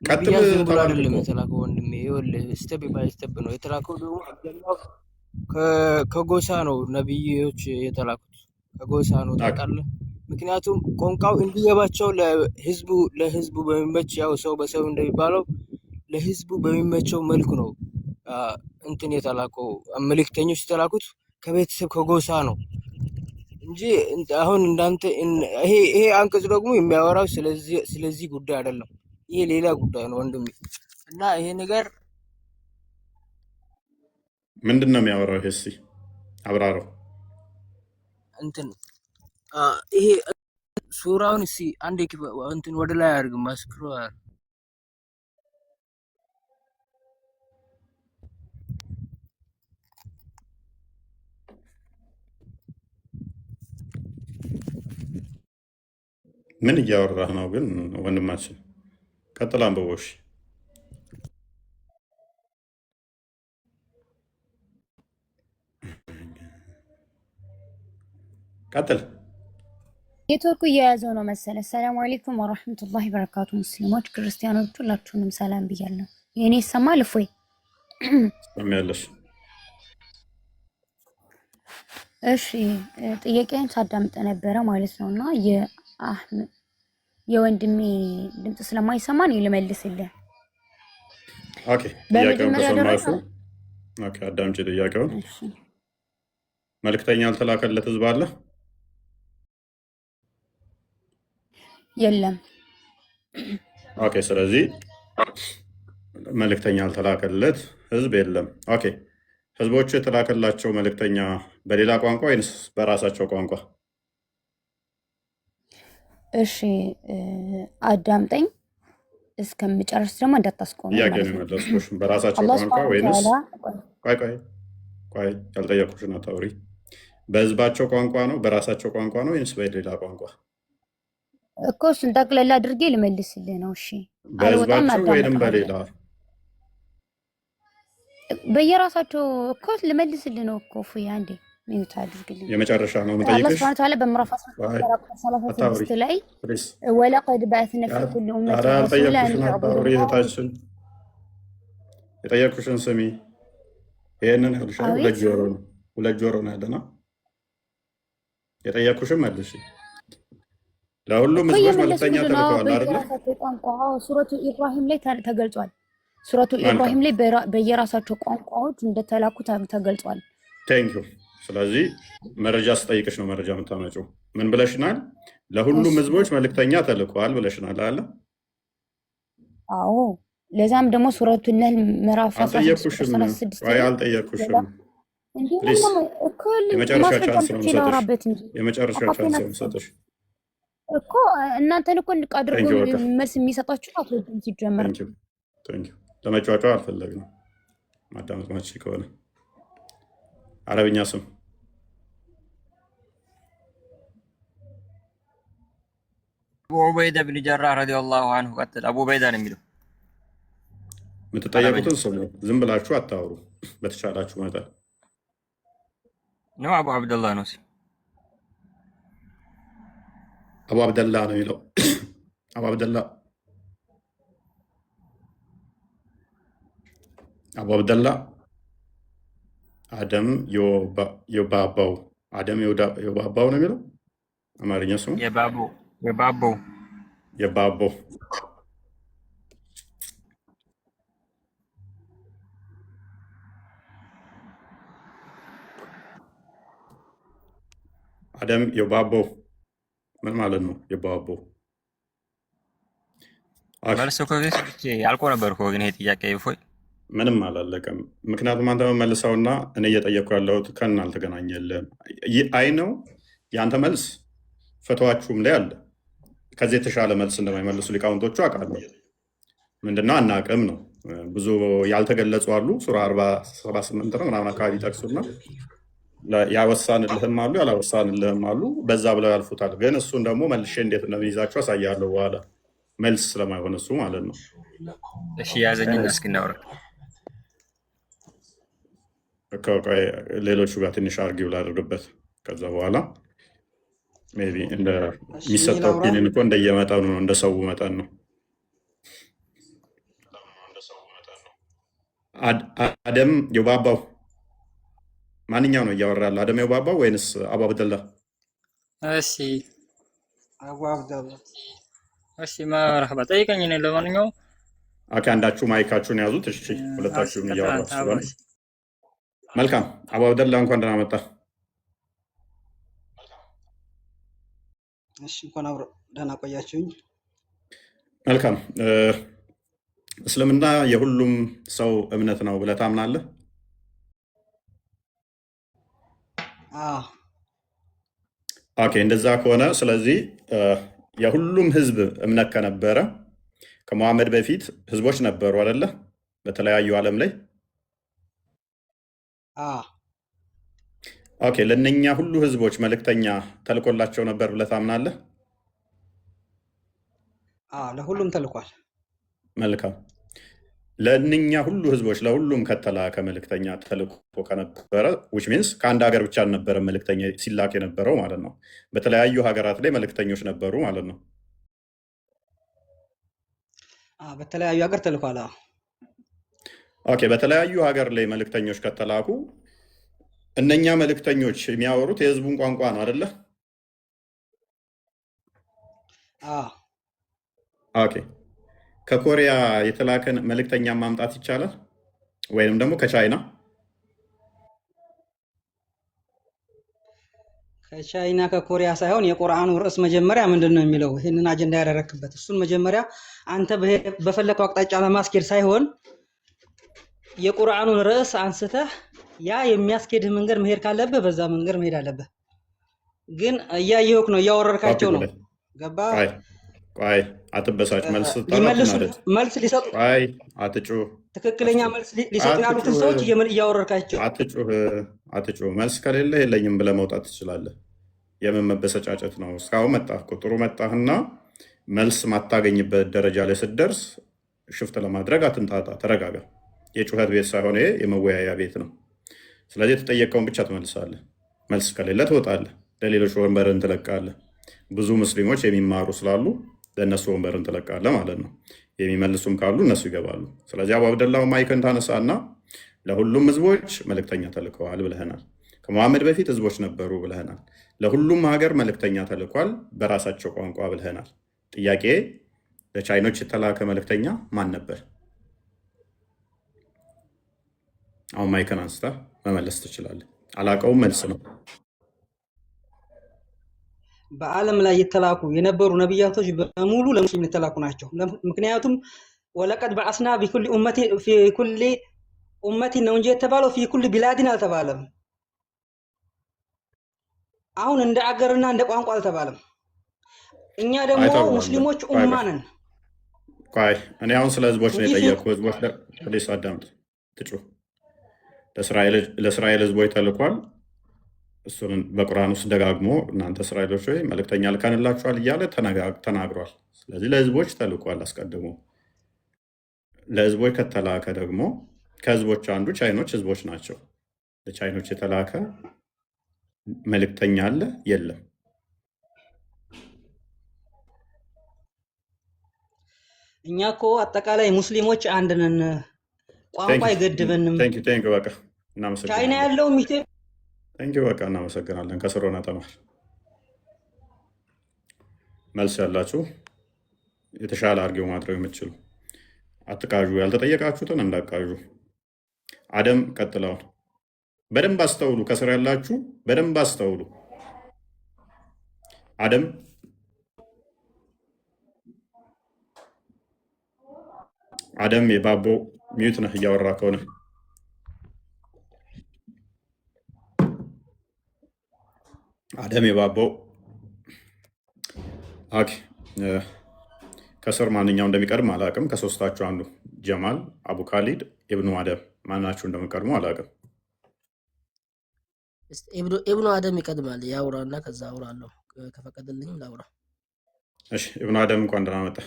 ነቢያት ዝም ብሎ አይደለም የተላከው ወንድሜ፣ ይኸውልህ ስቴፕ ባይ ስቴፕ ነው የተላከው። ደግሞ አብዛኛው ከጎሳ ነው ነቢዮች የተላኩት፣ ከጎሳ ነው ታውቃለህ። ምክንያቱም ቋንቋው እንዲገባቸው ለህዝቡ በሚመች ያው ሰው በሰው እንደሚባለው ለህዝቡ በሚመቸው መልኩ ነው እንትን የተላከው። መልእክተኞች የተላኩት ከቤተሰብ ከጎሳ ነው እንጂ አሁን እንዳንተ ይሄ አንቀጽ ደግሞ የሚያወራው ስለዚህ ጉዳይ አይደለም። ይሄ ሌላ ጉዳይ ነው ወንድሜ። እና ይሄ ነገር ምንድን ነው የሚያወራው? ይሄ እስኪ አብራራው። እንትን ይሄ ሱራውን እስኪ አንዴ እንትን ወደ ላይ አድርግ ማስክሮ ምን እያወራህ ነው ግን ወንድማችን? ቀጥል አንብቦሽ። ቀጥል። ኔትወርኩ እየያዘው ነው መሰለ። ሰላም አለይኩም ወራህመቱላሂ ወበረካቱ። ሙስሊሞች ክርስቲያኖች ሁላችሁንም ሰላም ብያለሁ። የኔ ይሰማል እፎይ? ሰሚያለሽ? እሺ ጥያቄን ሳዳምጥ ነበረ ማለት ነው እና የወንድሜ ድምጽ ስለማይሰማ ነው ልመልስልህ። ኦኬ ጥያቄውን ከሰማሹ አዳምጪ ጥያቄውን። መልእክተኛ ያልተላከለት ህዝብ አለ? የለም። ኦኬ ስለዚህ መልእክተኛ ያልተላከለት ህዝብ የለም። ኦኬ ህዝቦቹ የተላከላቸው መልእክተኛ በሌላ ቋንቋ ወይንስ በራሳቸው ቋንቋ? እሺ አዳምጠኝ እስከምጨርስ ደግሞ እንዳታስቆም። ጥያቄ ነው የመለስኩሽ። በራሳቸው ቋንቋ ወይንስ ቆይ ያልጠየኩሽን አታውሪ። በህዝባቸው ቋንቋ ነው በራሳቸው ቋንቋ ነው ወይንስ በሌላ ቋንቋ እኮ? እሱን ጠቅለል አድርጌ ልመልስልህ ነው። እሺ በህዝባቸው ወይንም በሌላ በየራሳቸው እኮ ልመልስልህ ነው እኮ። ፉያ አንዴ ሚዩት አድርግልኝ። የመጨረሻ ነው አላህ የምጠይቅሽ። ሱብሓነሁ ወተዓላ በምዕራፍ 36 ላይ ወለቀድ በዐስና ፊ ኩሊ ኡመቲን ረሱላን አን ያዕቡዱ እህታችን የጠየቅኩሽን ስሚ። ይህንን ህልሻ ሁለት ጆሮ ነው ያለና የጠየቅኩሽን መልሽ። ለሁሉም ህዝቦች መልእክተኛ ተልከዋል አይደለ? ሱረቱ ኢብራሂም ላይ ተገልጿል። ሱረቱ ኢብራሂም ላይ በየራሳቸው ቋንቋዎች እንደተላኩ ተገልጿል። ቴንኪው። ስለዚህ መረጃ ስጠይቅሽ ነው መረጃ የምታመጪው። ምን ብለሽናል? ለሁሉም ህዝቦች መልእክተኛ ተልከዋል ብለሽናል አለ። አዎ ለዛም ደግሞ ሱረቱ ነህል ምዕራፍ 36 አልጠየቅኩሽም። የመጨረሻ ቻንስ ነው የምሰጥሽ እኮ። እናንተን እኮ አድርጎ መልስ የሚሰጣችሁ አትወዱም ሲጀመር። ለመጫወጫ አልፈለግንም። ማዳመጥ ማች ከሆነ አረብኛ ስም አቡ ዑበይዳ ብን ጀራህ ረዲየላሁ አንሁ። ቀጥል። አቡ ዑበይዳ ነው የሚለው። የምትጠየቁትን ስሙ፣ ዝም ብላችሁ አታውሩ። በተቻላችሁ መጠን ነው። አቡ አብደላህ ነው። አቡ አብደላ ነው የሚለው። አቡ አብደላ አቡ አብደላ አደም የባባው አደም የባባው ነው የሚለው አማርኛ ስሙ የባባው አደም የባባው ምን ማለት ነው? የባባው መልስ እኮ አልቆ ነበር እኮ ግን ይሄ ጥያቄ ይፎይ ምንም አላለቀም። ምክንያቱም አንተ መመልሰውና እኔ እየጠየቅኩ ያለሁት ከእናንተ አልተገናኘልህም። አይ ነው የአንተ መልስ ፈተዋችሁም ላይ አለ። ከዚህ የተሻለ መልስ እንደማይመልሱ ሊቃውንቶቹ አውቃለሁ። ምንድነው አናቅም ነው። ብዙ ያልተገለጹ አሉ። ሱራ 48 ነው ምናምን አካባቢ ጠቅሱና ያወሳንልህም አሉ ያላወሳንልህም አሉ። በዛ ብለው ያልፉታል። ግን እሱን ደግሞ መልሼ እንዴት እንደሚይዛቸው አሳያለሁ በኋላ መልስ ስለማይሆን እሱ ማለት ነው። እሺ ያዘኝና እስኪ እናውራ። ሌሎቹ ጋር ትንሽ አርጊው ላድርግበት። ከዛ በኋላ ሜይ ቢ እንደሚሰጠው ኦፒኒየን እኮ እንደየመጠኑ ነው፣ እንደ ሰው መጠን ነው። አደም የባባው ማንኛው ነው እያወራ ያለ? አደም የባባው ወይንስ አቡ አብደላ? እሺ አቡ አብደላ። እሺ መርሐባ ጠይቀኝ ነው። ለማንኛውም ኦኬ፣ አንዳችሁ ማይካችሁን ያዙት። እሺ ሁለታችሁም እያወራችሁ ስለሆነ መልካም። አቡ አብደላ እንኳን ደህና መጣ። እሺ እንኳን አብሮ ደህና ቆያችሁኝ። መልካም። እስልምና የሁሉም ሰው እምነት ነው ብለህ ታምናለህ? ኦኬ፣ እንደዛ ከሆነ ስለዚህ የሁሉም ህዝብ እምነት ከነበረ ከመሐመድ በፊት ህዝቦች ነበሩ አይደለ? በተለያዩ ዓለም ላይ ኦኬ፣ ለእነኛ ሁሉ ህዝቦች መልእክተኛ ተልኮላቸው ነበር ብለህ ታምናለህ? ለሁሉም ተልኳል። መልካም። ለእነኛ ሁሉ ህዝቦች ለሁሉም ከተላከ መልእክተኛ ተልኮ ከነበረ which means ከአንድ ሀገር ብቻ አልነበረም መልእክተኛ ሲላክ የነበረው ማለት ነው። በተለያዩ ሀገራት ላይ መልእክተኞች ነበሩ ማለት ነው። በተለያዩ ሀገር ተልኳል። ኦኬ፣ በተለያዩ ሀገር ላይ መልእክተኞች ከተላኩ እነኛ መልእክተኞች የሚያወሩት የህዝቡን ቋንቋ ነው አይደለ? ኦኬ፣ ከኮሪያ የተላከን መልእክተኛ ማምጣት ይቻላል? ወይንም ደግሞ ከቻይና? ከቻይና ከኮሪያ ሳይሆን የቁርአኑ ርዕስ መጀመሪያ ምንድን ነው የሚለው ይህንን አጀንዳ ያደረክበት እሱን መጀመሪያ አንተ በፈለከው አቅጣጫ ለማስኬድ ሳይሆን የቁርአኑን ርዕስ አንስተህ ያ የሚያስኬድህ መንገድ መሄድ ካለብህ በዛ መንገድ መሄድ አለብህ። ግን እያየሁህ ነው፣ እያወረድካቸው ነው። ገባ? ቆይ አትበሳጭ። መልስ ሊሰጡ አትጩህ። ትክክለኛ መልስ ሊሰጡ ያሉትን ሰዎች እያወረድካቸው። አትጩህ። መልስ ከሌለ የለኝም ብለህ መውጣት ትችላለህ። የምን መበሰጫጨት ነው? እስካሁን መጣህ እኮ ጥሩ መጣህና መልስ ማታገኝበት ደረጃ ላይ ስትደርስ ሽፍት ለማድረግ አትንጣጣ። ተረጋጋ። የጩኸት ቤት ሳይሆን ይሄ የመወያያ ቤት ነው። ስለዚህ የተጠየቀውን ብቻ ትመልሳለህ። መልስ ከሌለ ትወጣለህ፣ ለሌሎች ወንበርን ትለቃለህ። ብዙ ሙስሊሞች የሚማሩ ስላሉ ለእነሱ ወንበርን ትለቃለህ ማለት ነው። የሚመልሱም ካሉ እነሱ ይገባሉ። ስለዚህ አቡ አብደላው ማይክን ታነሳና ለሁሉም ህዝቦች መልእክተኛ ተልከዋል ብለህናል። ከመሐመድ በፊት ህዝቦች ነበሩ ብለህናል። ለሁሉም ሀገር መልእክተኛ ተልኳል በራሳቸው ቋንቋ ብለህናል። ጥያቄ፣ ለቻይኖች የተላከ መልእክተኛ ማን ነበር? አሁን ማይክን አንስታ መመለስ ትችላለህ። አላቀውም፣ መልስ ነው። በዓለም ላይ የተላኩ የነበሩ ነቢያቶች በሙሉ ለሙስሊም የተላኩ ናቸው። ምክንያቱም ወለቀድ በዐስና ፊኩሊ ኡመቲን ነው እንጂ የተባለው ፊኩሊ ቢላዲን አልተባለም። አሁን እንደ አገርና እንደ ቋንቋ አልተባለም። እኛ ደግሞ ሙስሊሞች ኡማ ነን። ቆይ እኔ አሁን ስለ ህዝቦች ነው የጠየቅኩህ። ህዝቦች ፕሊስ አዳምጥ፣ ትጩህ። ለእስራኤል ህዝቦች ተልኳል። እሱን በቁርአን ውስጥ ደጋግሞ እናንተ እስራኤሎች ወይ መልእክተኛ ልከንላችኋል እያለ ተናግሯል። ስለዚህ ለህዝቦች ተልኳል አስቀድሞ። ለህዝቦች ከተላከ ደግሞ ከህዝቦች አንዱ ቻይኖች ህዝቦች ናቸው። ለቻይኖች የተላከ መልእክተኛ አለ? የለም። እኛ እኮ አጠቃላይ ሙስሊሞች አንድ ነን። ቋንቋ አይገድበንም። በቃ እናመሰግናለን። ቻይና ያለውም በቃ እናመሰግናለን። ከስር ሆነ ተማር። መልስ ያላችሁ የተሻለ አድርጌው ማድረግ የምትችሉ አትቃዡ። ያልተጠየቃችሁትን እንዳቃዡ። አደም ቀጥለውን በደንብ አስተውሉ። ከስር ያላችሁ በደንብ አስተውሉ። አደም የባቦ ሚዩት ነህ እያወራ ከሆነ አደም የባቦ ኦኬ ከስር ማንኛው እንደሚቀድም አላውቅም። ከሶስታችሁ አንዱ ጀማል፣ አቡ ካሊድ፣ ኢብኑ አደም ማናችሁ እንደሚቀድሙ አላውቅም። ኢብኑ አደም ይቀድማል። ያውራና ከዛ አውራለሁ ከፈቀደልኝ ላውራ። እሺ ኢብኑ አደም እንኳን ደህና መጣ።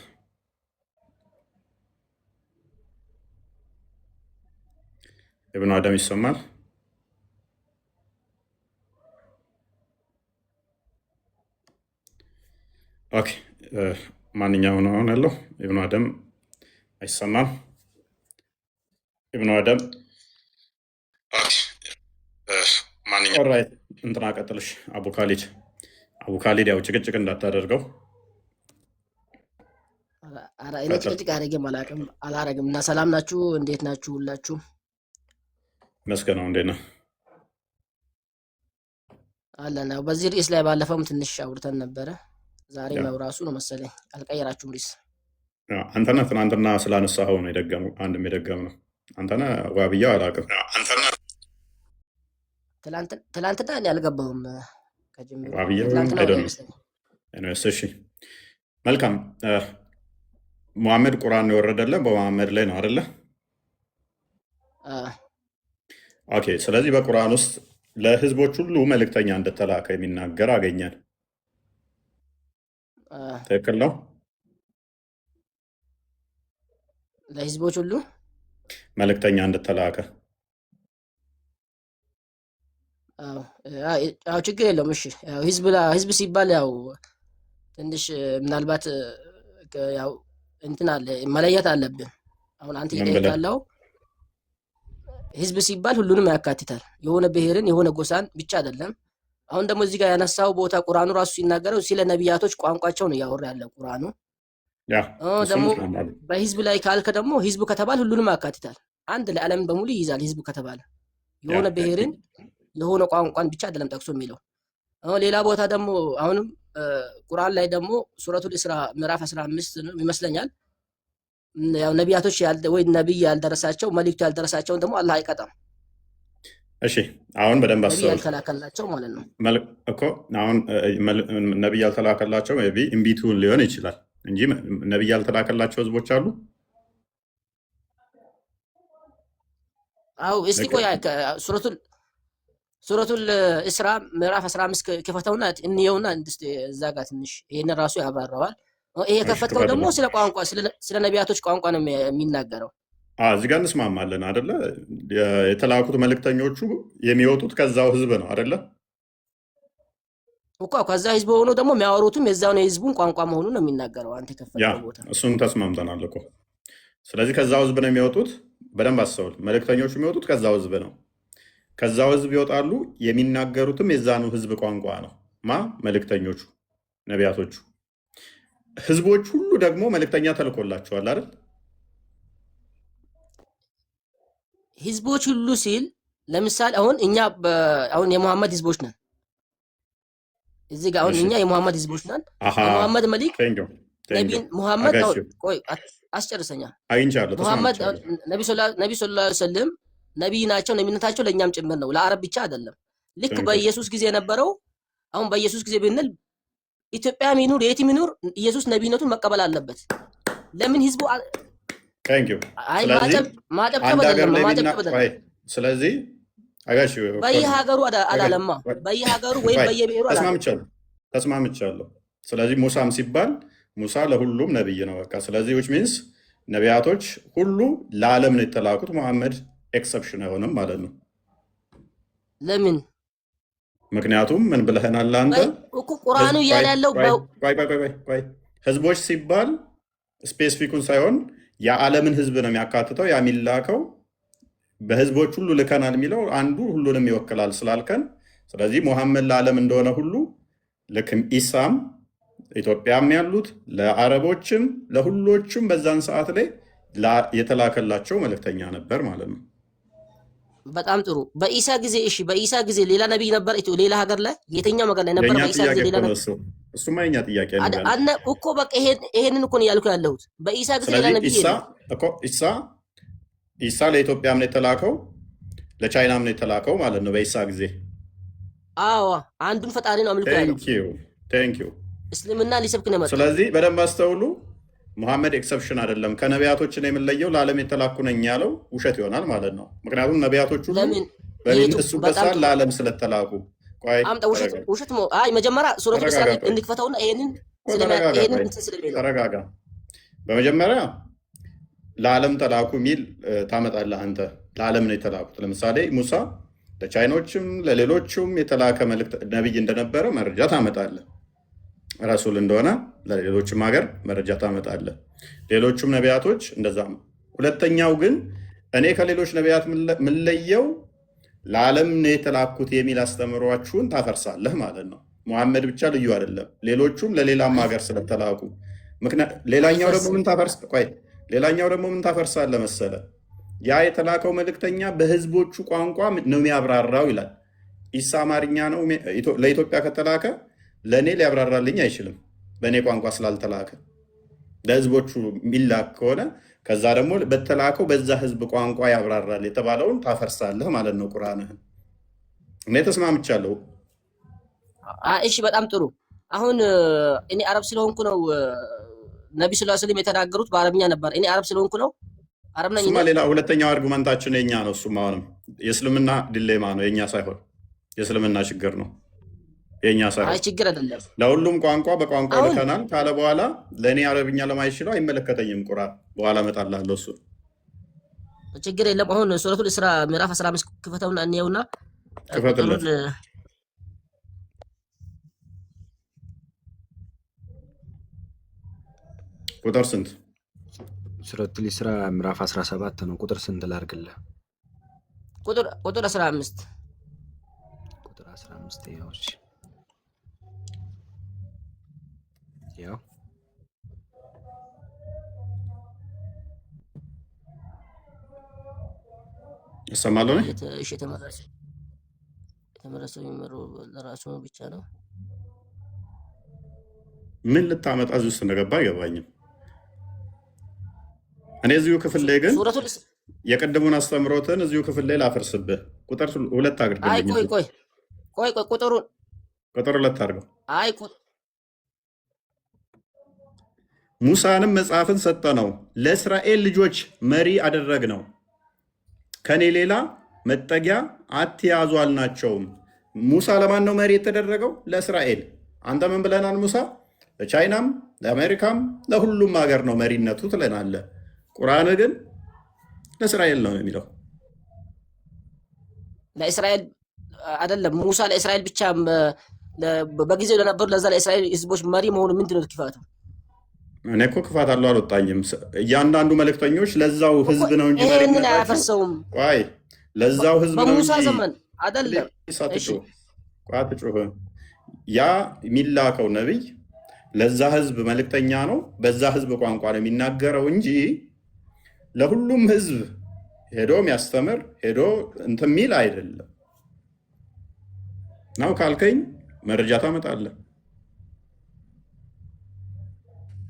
ኢብኑ አደም ይሰማል? ኦኬ ማንኛው ነው አሁን ያለው? ኢብኑ አደም አይሰማም። ኢብኑ አደም ማንኛው ራይት እንትና ቀጥልሽ። አቡ ካሊድ ያው ጭቅጭቅ እንዳታደርገው። እኔ ጭቅጭቅ አላረግም። እና ሰላም ናችሁ? እንዴት ናችሁ ሁላችሁ? መስገነው እንዴት ነው? አለን። ያው በዚህ ርዕስ ላይ ባለፈውም ትንሽ አውርተን ነበረ። ዛሬ መብራሱ ነው መሰለኝ አልቀየራችሁም ርዕስ። አንተነህ ትናንትና ስላነሳኸው ነው አንድም የደገም ነው። አንተነህ ዋብያው አላውቅም። ትላንትና እኔ አልገባሁም ከጅምሩ እሺ መልካም። ሙሐመድ ቁርአን የወረደለ በሙሐመድ ላይ ነው አይደለ? ኦኬ። ስለዚህ በቁርአን ውስጥ ለህዝቦች ሁሉ መልእክተኛ እንደተላከ የሚናገር አገኘን። ትክክል ነው? ለህዝቦች ሁሉ መልእክተኛ እንደተላከ አዎ ችግር የለውም። እሺ ያው ህዝብ ሲባል ያው ትንሽ ምናልባት ያው እንትን አለ መለየት አለብን። አሁን አንተ እየጠየቃለው ህዝብ ሲባል ሁሉንም ያካትታል። የሆነ ብሔርን የሆነ ጎሳን ብቻ አይደለም። አሁን ደግሞ እዚህ ጋር ያነሳው ቦታ ቁርአኑ ራሱ ሲናገረው ስለ ነቢያቶች ቋንቋቸው ነው ያወራ ያለው ቁርአኑ። ደግሞ በህዝብ ላይ ካልከ ደግሞ ህዝብ ከተባለ ሁሉንም ያካትታል። አንድ ለዓለም በሙሉ ይይዛል ህዝብ ከተባለ የሆነ ብሔርን የሆነ ቋንቋን ብቻ አይደለም ጠቅሶ የሚለው። ሌላ ቦታ ደግሞ አሁንም ቁርአን ላይ ደግሞ ሱረቱል ኢስራ ምዕራፍ 15 ነው ይመስለኛል። ያው ነቢያቶች ወይ ነብይ ያልደረሳቸው መልእክቱ ያልደረሳቸውን ደግሞ አላህ አይቀጣም። እሺ አሁን በደንብ አስበው። ነብይ ያልተላከላቸው ማለት ነው እኮ አሁን ነብይ ያልተላከላቸው ሜይ ቢ እምቢቱ ሊሆን ይችላል እንጂ ነብይ ያልተላከላቸው ህዝቦች አሉ። አው እስቲ ቆይ ሱረቱል ኢስራ ምዕራፍ 15 ከፈተውና እንየውና እዛ ጋር ትንሽ ይሄን ራሱ ያብራራዋል። ይሄ ከፈተው ደግሞ ስለ ቋንቋ ስለ ነቢያቶች ቋንቋ ነው የሚናገረው። እዚህ ጋር እንስማማለን አይደለ? የተላኩት መልእክተኞቹ የሚወጡት ከዛው ህዝብ ነው አይደለ? እኮ ከዛ ህዝብ ሆኖ ደግሞ የሚያወሩትም የዛው ነው የህዝቡን ቋንቋ መሆኑን ነው የሚናገረው። አንተ ከፈተው ቦታ እሱን ተስማምተናል እኮ። ስለዚህ ከዛው ህዝብ ነው የሚወጡት። በደንብ አስተውል። መልእክተኞቹ የሚወጡት ከዛው ህዝብ ነው። ከዛው ህዝብ ይወጣሉ። የሚናገሩትም የዛኑ ህዝብ ቋንቋ ነው። መልእክተኞቹ ነቢያቶቹ። ህዝቦች ሁሉ ደግሞ መልእክተኛ ተልኮላቸዋል አይደል? ህዝቦች ሁሉ ሲል ለምሳሌ አሁን እኛ አሁን የሙሐመድ ህዝቦች ነን። እዚህ ጋር አሁን እኛ የሙሐመድ ህዝቦች ነን። የሙሐመድ መልእክት ነብይ ሙሐመድ ቆይ አስጨርሰኛ። ሙሐመድ ነብይ ሰለላሁ ዐለይሂ ወሰለም ነብይ ናቸው። ነብይነታቸው ለእኛም ጭምር ነው፣ ለአረብ ብቻ አይደለም። ልክ በኢየሱስ ጊዜ የነበረው አሁን በኢየሱስ ጊዜ ብንል ኢትዮጵያ ሚኑር የትም ሚኑር ኢየሱስ ነብይነቱን መቀበል አለበት። ለምን ህዝቡ ስለዚህ በየሀገሩ አላለማ በየሀገሩ ወይም በየብሔሩ ተስማምቻለሁ። ስለዚህ ሙሳም ሲባል ሙሳ ለሁሉም ነብይ ነው በቃ። ስለዚህ which means ነቢያቶች ሁሉ ለዓለም ነው የተላኩት። መሐመድ ኤክሰፕሽን አይሆንም ማለት ነው። ለምን? ምክንያቱም ምን ብለህናል አንተ እኮ ቁርአኑ እያለ ያለው ህዝቦች ሲባል ስፔሲፊኩን ሳይሆን የዓለምን ህዝብ ነው የሚያካትተው። ያ የሚላከው በህዝቦች ሁሉ ልከናል የሚለው አንዱ ሁሉንም ይወክላል ስላልከን፣ ስለዚህ ሙሐመድ ለዓለም እንደሆነ ሁሉ ልክም ኢሳም ኢትዮጵያም ያሉት ለአረቦችም ለሁሎችም በዛን ሰዓት ላይ የተላከላቸው መልእክተኛ ነበር ማለት ነው። በጣም ጥሩ። በኢሳ ጊዜ እሺ፣ በኢሳ ጊዜ ሌላ ነብይ ነበር ሌላ ሀገር ላይ የትኛው ሀገር ላይ ነበር? በኢሳ ጊዜ ሌላ ነብይ እሱማ የኛ ጥያቄ ነው አነ እኮ በቃ ይሄንን እኮ ነው ያልኩ ያለሁት። በኢሳ ጊዜ ሌላ ነብይ ኢሳ ለኢትዮጵያም ነው የተላከው ለቻይናም ነው የተላከው ማለት ነው በኢሳ ጊዜ። አዎ አንዱን ፈጣሪ ነው አምልኮ ያለው። ቴንክ ዩ እስልምና ሊሰብክ ነው የመጣው። ስለዚህ በደንብ አስተውሉ። ሙሐመድ ኤክሰፕሽን አይደለም። ከነቢያቶችን የምንለየው ለዓለም የተላኩ ነኝ ያለው ውሸት ይሆናል ማለት ነው። ምክንያቱም ነቢያቶች ሁሉ በሚነሱበት ሰዓት ለዓለም ስለተላኩ። ውሸት መጀመሪያ ሱረቱል ኢስራ እንድትፈታውና ይሄንን ተረጋጋ። በመጀመሪያ ለዓለም ተላኩ የሚል ታመጣለህ አንተ። ለዓለም ነው የተላኩት። ለምሳሌ ሙሳ ለቻይኖችም ለሌሎችም የተላከ መልእክት ነቢይ እንደነበረ መረጃ ታመጣለህ። ረሱል እንደሆነ ለሌሎችም ሀገር መረጃ ታመጣለህ። ሌሎቹም ነቢያቶች እንደዛ ነው። ሁለተኛው ግን እኔ ከሌሎች ነቢያት የምለየው ለዓለም ነው የተላኩት የሚል አስተምሯችሁን ታፈርሳለህ ማለት ነው። ሙሐመድ ብቻ ልዩ አይደለም፣ ሌሎቹም ለሌላም ሀገር ስለተላኩ። ሌላኛው ደግሞ ምን ታፈርሳለህ መሰለ? ያ የተላከው መልእክተኛ በህዝቦቹ ቋንቋ ነው የሚያብራራው ይላል። ኢሳ አማርኛ ነው ለኢትዮጵያ ከተላከ ለእኔ ሊያብራራልኝ አይችልም፣ በእኔ ቋንቋ ስላልተላከ። ለህዝቦቹ የሚላክ ከሆነ ከዛ ደግሞ በተላከው በዛ ህዝብ ቋንቋ ያብራራል የተባለውን ታፈርሳለህ ማለት ነው ቁርአንህን። እኔ ተስማምቻለሁ። እሺ፣ በጣም ጥሩ። አሁን እኔ አረብ ስለሆንኩ ነው ነቢ ሰለላሁ ዐለይሂ ወሰለም የተናገሩት በአረብኛ ነበር። እኔ አረብ ስለሆንኩ ነው አረብ ነኝ። ሌላ ሁለተኛው አርጉመንታችን የኛ ነው። እሱም አሁንም የእስልምና ዲሌማ ነው፣ የኛ ሳይሆን የእስልምና ችግር ነው፣ የኛ ሳይሆን። ችግር አይደለም። ለሁሉም ቋንቋ በቋንቋ ልከናል ካለ በኋላ ለእኔ አረብኛ ለማይችለው አይመለከተኝም ቁርአን። በኋላ እመጣልሃለሁ እሱ ችግር የለም። አሁን ሱረቱል ኢስራ ምዕራፍ 15 ክፈተውና እንየውና ክፈትለት። ቁጥር ስንት? ሱረቱል ኢስራ ምዕራፍ 17 ነው። ቁጥር ስንት ላድርግልህ? ቁጥር 15 ቁጥር 15 ያው እሺ፣ ያው ይሰማል ነው። እሺ፣ የተመረሰው የሚመረው ለራሱ ብቻ ነው። ምን ልታመጣ እዚህ ውስጥ እንደገባ አይገባኝም። እኔ እዚሁ ክፍል ላይ ግን የቅድሙን አስተምሮትን እዚሁ ክፍል ላይ ላፈርስብህ። ቁጥር 2 አድርግልኝ። ቆይ ቁጥር 2 አድርገው። ሙሳንም መጽሐፍን ሰጠ ነው፣ ለእስራኤል ልጆች መሪ አደረግ ነው፣ ከኔ ሌላ መጠጊያ አትያዙ አልናቸውም። ሙሳ ለማን ነው መሪ የተደረገው? ለእስራኤል። አንተ ምን ብለናል? ሙሳ ለቻይናም ለአሜሪካም ለሁሉም ሀገር ነው መሪነቱ ትለናለህ። ቁርአን ግን ለእስራኤል ነው የሚለው። ለእስራኤል አይደለም። ሙሳ ለእስራኤል ብቻ በጊዜው ለነበሩ ለዛ ለእስራኤል ህዝቦች መሪ መሆኑ ምንድን ነው ክፋቱ? እኔ እኮ ክፋት አለው አልወጣኝም። እያንዳንዱ መልእክተኞች ለዛው ህዝብ ነው እንጂ ይሄንን አያፈርሰውም። ቆይ ለዛው ህዝብ ነው እንጂ በሙሳ ዘመን አይደለም። ቋጥጩህ ያ የሚላከው ነብይ ለዛ ህዝብ መልእክተኛ ነው፣ በዛ ህዝብ ቋንቋ ነው የሚናገረው እንጂ ለሁሉም ህዝብ ሄዶ የሚያስተምር ሄዶ እንትን የሚል አይደለም። ናው ካልከኝ መረጃ ታመጣለህ።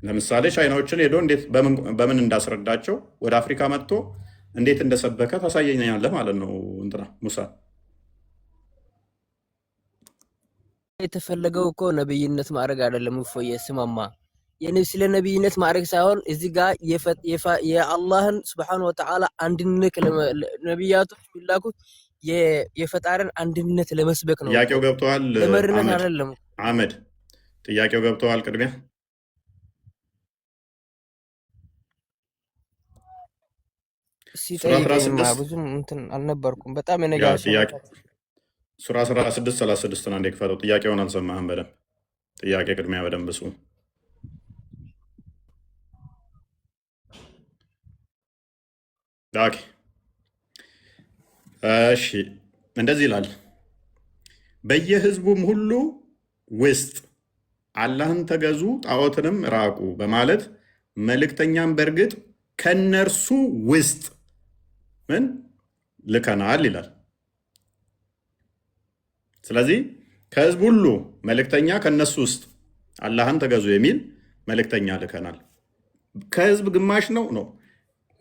ለምሳሌ ቻይናዎችን ሄዶ እንዴት በምን እንዳስረዳቸው ወደ አፍሪካ መጥቶ እንዴት እንደሰበከ ታሳየኛለህ ማለት ነው። እንትና ሙሳ የተፈለገው እኮ ነብይነት ማድረግ አይደለም። እፎዬ ስማማ፣ ስለ ነብይነት ማድረግ ሳይሆን እዚህ ጋር የአላህን ስብሐነሁ ወተዓላ አንድነት ነብያቶች የሚላኩት የፈጣሪን አንድነት ለመስበክ ነው። ጥያቄው ገብተዋል? ለመርነት አይደለም። አህመድ ጥያቄው ገብተዋል? ቅድሚያ ብዙም እንትን አልነበርኩም። በጣም ሱራ 16:36 አንዴ ክፈተው። ጥያቄውን አልሰማህም በደንብ። ጥያቄ ቅድሚያ በደንብ እሱ። እሺ እንደዚህ ይላል፣ በየህዝቡም ሁሉ ውስጥ አላህን ተገዙ ጣዖትንም ራቁ በማለት መልእክተኛም በእርግጥ ከነርሱ ውስጥ ምን ልከናል ይላል። ስለዚህ ከህዝብ ሁሉ መልእክተኛ ከነሱ ውስጥ አላህን ተገዙ የሚል መልእክተኛ ልከናል። ከህዝብ ግማሽ ነው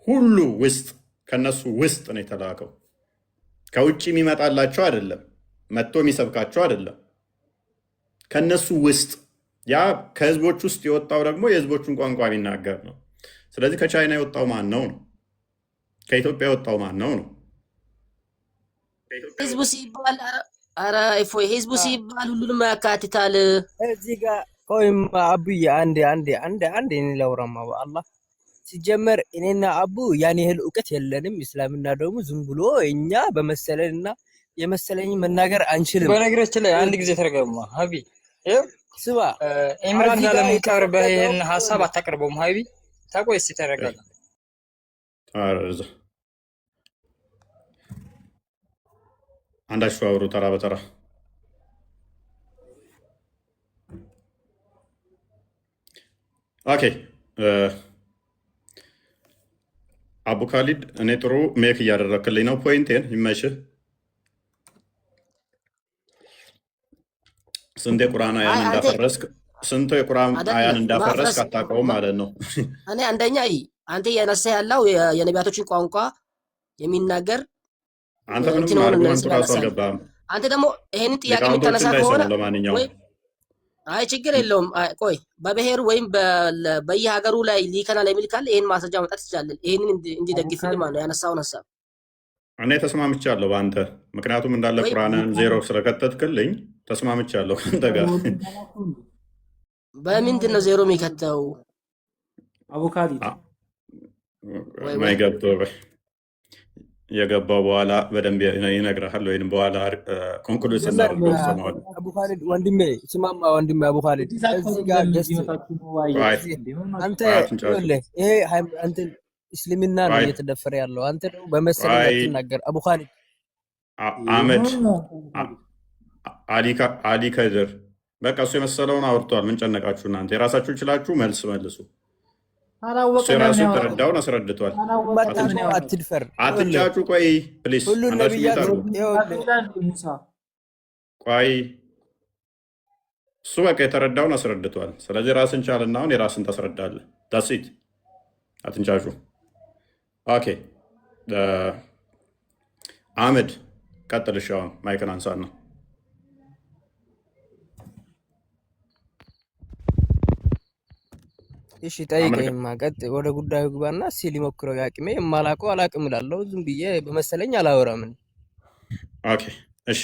ሁሉ ውስጥ ከነሱ ውስጥ ነው የተላከው። ከውጭ የሚመጣላቸው አይደለም፣ መጥቶ የሚሰብካቸው አይደለም። ከነሱ ውስጥ ያ ከህዝቦች ውስጥ የወጣው ደግሞ የህዝቦቹን ቋንቋ የሚናገር ነው። ስለዚህ ከቻይና የወጣው ማን ነው ነው? ከኢትዮጵያ የወጣው ማን ነው ነው? ህዝቡ ሲባል ኧረ እፎይ ህዝቡ ሲባል ሁሉንም ያካትታል። እዚህ ጋር ቆይማ አቡዬ አንዴ እኔ ላውራማ በአላህ ሲጀመር እኔና አቡ ያን ያህል እውቀት የለንም። እስላምና ደግሞ ዝም ብሎ እኛ በመሰለንና የመሰለኝ መናገር አንችልም። በነገራችን ላይ አንድ ጊዜ ተረጋግማ ሀቢ ስማ ኢምራን ጋር ለምንቀርበህ ይህን ሀሳብ አታቀርበውም። ሀቢ ታቆይ እስኪ ተረጋጋ። አንዳችሁ አውሩ ተራ በተራ። ኦኬ አቡ ካሊድ እኔ ጥሩ ሜክ እያደረክልኝ ነው። ፖይንቴን ይመችህ። ስንት የቁርአን አያን እንዳፈረስክ አታውቀውም ማለት ነው። እኔ አንደኛ አንተ እያነሳ ያለው የነቢያቶችን ቋንቋ የሚናገር አንተ ምንም አርጉመንቱ ራሱ አልገባህም። አንተ ደግሞ ይሄንን ጥያቄ የምታነሳ ከሆነ አይ ችግር የለውም። ቆይ በብሔር ወይም በየሀገሩ ላይ ሊከናል የሚል ካለ ይሄን ማስረጃ መጣት ትችላለን። ይሄንን እንዲደግፍልህ ማለት ነው ያነሳውን ሀሳብ እኔ ተስማምቻለሁ በአንተ ምክንያቱም እንዳለ ቁርአንን ዜሮ ስለከተትክልኝ ተስማምቻለሁ ከአንተ ጋር። በምንድን ነው ዜሮ የሚከተው? አቡካዲ ማይገብቶ የገባው በኋላ በደንብ ይነግርሃል፣ ወይም በኋላ ኮንክሉድ ስናደርገው ሰማዋል። አቡካሊድ ወንድሜ ስማማ፣ ወንድሜ አቡካሊድ እዚህ ጋር አንተ ይሄ አንተ እስልምና ነው እየተደፈረ ያለው። አንተ ደግሞ በመሰለህ ትናገር። አቡካሊድ አህመድ አሊ ከድር በቃ እሱ የመሰለውን አውርቷል። ምን ጨነቃችሁ እናንተ? የራሳችሁን ችላችሁ መልስ መልሱ። እሱ የራሱ የተረዳውን አስረድቷል። አትድፈር፣ አትጫጩ። ቆይ ፕሊስ፣ ቆይ እሱ በቃ የተረዳውን አስረድቷል። ስለዚህ ራስን ቻልና አሁን የራስን ታስረዳለህ። ዳሲት አትንጫጩ። ኦኬ አህመድ ቀጥል። እሺ አሁን ማይክን አንሳና እሺ ጠይቀኝማ፣ ቀጥ ወደ ጉዳዩ ግባና እስኪ ሊሞክረው ያቅሜ የማላውቀው አላቅም እላለሁ። ዝም ብዬ በመሰለኝ አላወራም። ኦኬ እሺ፣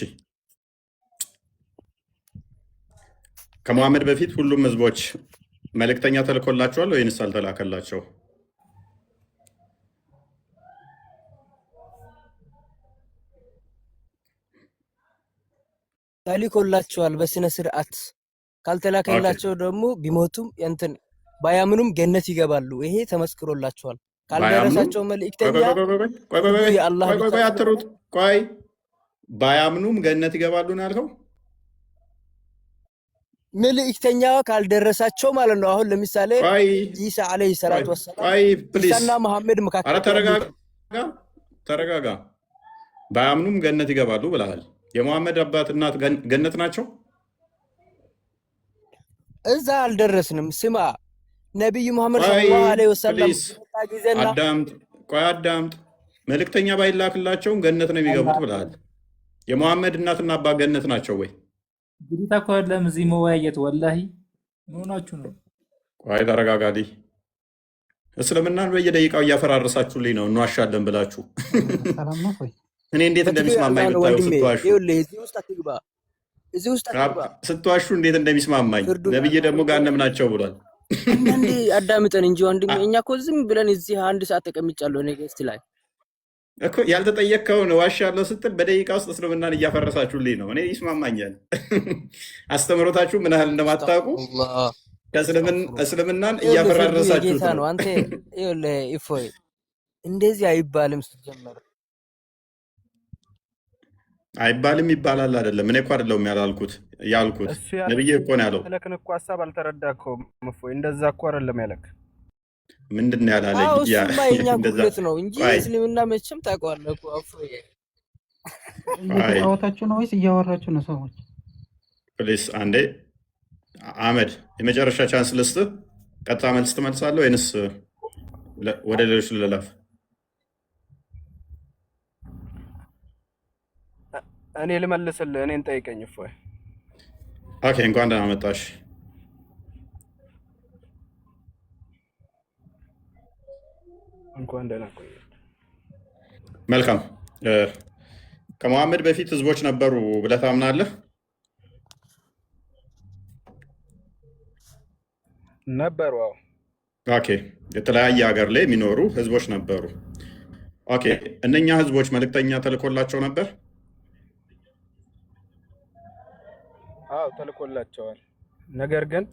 ከመሐመድ በፊት ሁሉም ህዝቦች መልእክተኛ ተልኮላቸዋል ወይንስ አልተላከላቸው? ተልኮላቸዋል በስነ ስርዓት። ካልተላከላቸው ደግሞ ቢሞቱም እንትን ባያምኑም ገነት ይገባሉ። ይሄ ተመስክሮላቸዋል። ካልደረሳቸው መልእክተኛ አትሩጥ። ቆይ ባያምኑም ገነት ይገባሉ ነው ያልከው? መልእክተኛ ካልደረሳቸው ማለት ነው። አሁን ለምሳሌ ኢሳ አለይሂ ሰላቱ ወሰላም ኢሳና መሐመድ መካከል ተረጋጋ። ባያምኑም ገነት ይገባሉ ብለሃል። የመሐመድ አባት እናት ገነት ናቸው? እዛ አልደረስንም። ስማ ነቢዩ መሐመድ ሰለላሁ ዐለይሂ ወሰለም አዳምጥ። መልእክተኛ ባይላክላቸውም ገነት ነው የሚገቡት ብለሃል። የመሐመድ እናትና አባት ገነት ናቸው ወይ? እንግዲህ እኮ አይደለም እዚህ መወያየት። ወላሂ መሆናችሁ ነው። ቆይ ተረጋጋዲ። እስልምናን በየደቂቃው እያፈራረሳችሁልኝ ነው እንዋሻለን ብላችሁ። እኔ እንዴት እንደሚስማማኝ ብታዩ ስትዋሹ እንዴት እንደሚስማማኝ። ነብይ ደግሞ ጋነም ናቸው ብሏል። አንዳንዴ አዳምጠን እንጂ ወንድሜ፣ እኛ እኮ ዝም ብለን እዚህ አንድ ሰዓት ተቀምጫለሁ እኔ ገስት ላይ እኮ ያልተጠየቅከውን ዋሻለሁ ስትል በደቂቃ ውስጥ እስልምናን እያፈረሳችሁልኝ ነው። እኔ ይስማማኛል። አስተምሮታችሁ ምን ያህል እንደማታውቁ እስልምናን እያፈራረሳችሁት ነው። አንተ ይኸውልህ እፎይ እንደዚህ አይባልም ሲጀመር አይባልም ይባላል። አይደለም እኔ እኮ አይደለሁም ያልኩት ነብዬ እኮ ነው ያለው። ለከን እኮ ሐሳብ አልተረዳከውም እፎይ። እንደዛ እኮ አይደለም ያለክ። ምንድን ነው ያላለኝ? እሱማ የእኛ ጉድለት ነው እንጂ እስልምና መቼም ታውቀዋለህ እኮ እፎይ። እየተጫወታችሁ ነው ወይስ እያወራችሁ ነው ሰዎች? ፕሊስ አንዴ አህመድ የመጨረሻ ቻንስ ልስጥህ። ቀጥታ መልስ ትመልሳለህ ወይንስ ወደ ሌሎች ልለፍ? እኔ ልመልስልህ። እኔን ጠይቀኝ እፎይ። ኦኬ እንኳን ደህና መጣሽ። እንኳን ደህና ቆየ። መልካም። ከመሐመድ በፊት ህዝቦች ነበሩ ብለህ ታምናለህ? ነበሩ። ኦኬ። የተለያየ ሀገር ላይ የሚኖሩ ህዝቦች ነበሩ። ኦኬ። እነኛ ህዝቦች መልእክተኛ ተልኮላቸው ነበር? አዎ ተልኮላቸዋል። ነገር ግን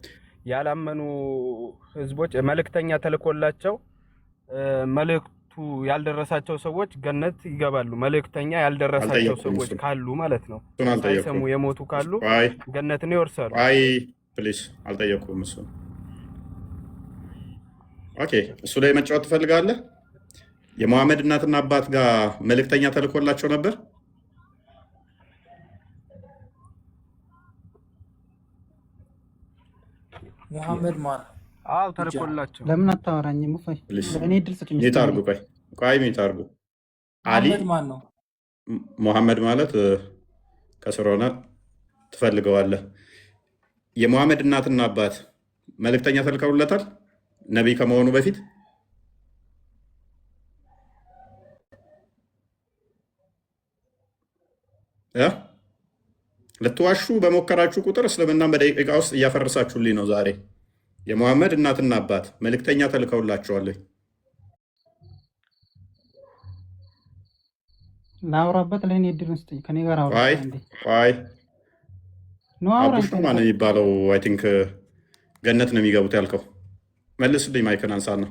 ያላመኑ ህዝቦች መልእክተኛ ተልኮላቸው መልእክቱ ያልደረሳቸው ሰዎች ገነት ይገባሉ። መልእክተኛ ያልደረሳቸው ሰዎች ካሉ ማለት ነው፣ ሳይሰሙ የሞቱ ካሉ ገነትን ይወርሳሉ። አይ ፕሊስ፣ አልጠየኩም። እሱ ኦኬ። እሱ ላይ መጫወት ትፈልጋለህ? የመሐመድ እናትና አባት ጋር መልእክተኛ ተልኮላቸው ነበር? ሙሐመድ ማን? አዎ ተልኮላቸው። ለምን አታወራኝም? ሙፋይ እኔ ድል ስጡኝ። ሚት አድርጉ። ቆይ ሚት አድርጉ። አሊ ማን ነው? ሙሐመድ ማለት ከስር ሆነ ትፈልገዋለህ። የሙሐመድ እናትና አባት መልእክተኛ ተልከውለታል ነቢይ ከመሆኑ በፊት? ልትዋሹ በሞከራችሁ ቁጥር እስልምና በደቂቃ ውስጥ እያፈረሳችሁልኝ ነው። ዛሬ የሙሐመድ እናትና አባት መልእክተኛ ተልከውላቸዋል። ላውራበት ለእኔ እድል ስጠኝ። ከኔ ጋር አውራ። ቆይ አቡሽ ነው ማነው የሚባለው? አይ ቲንክ ገነት ነው የሚገቡት ያልከው። መልስልኝ። ማይክን አንሳና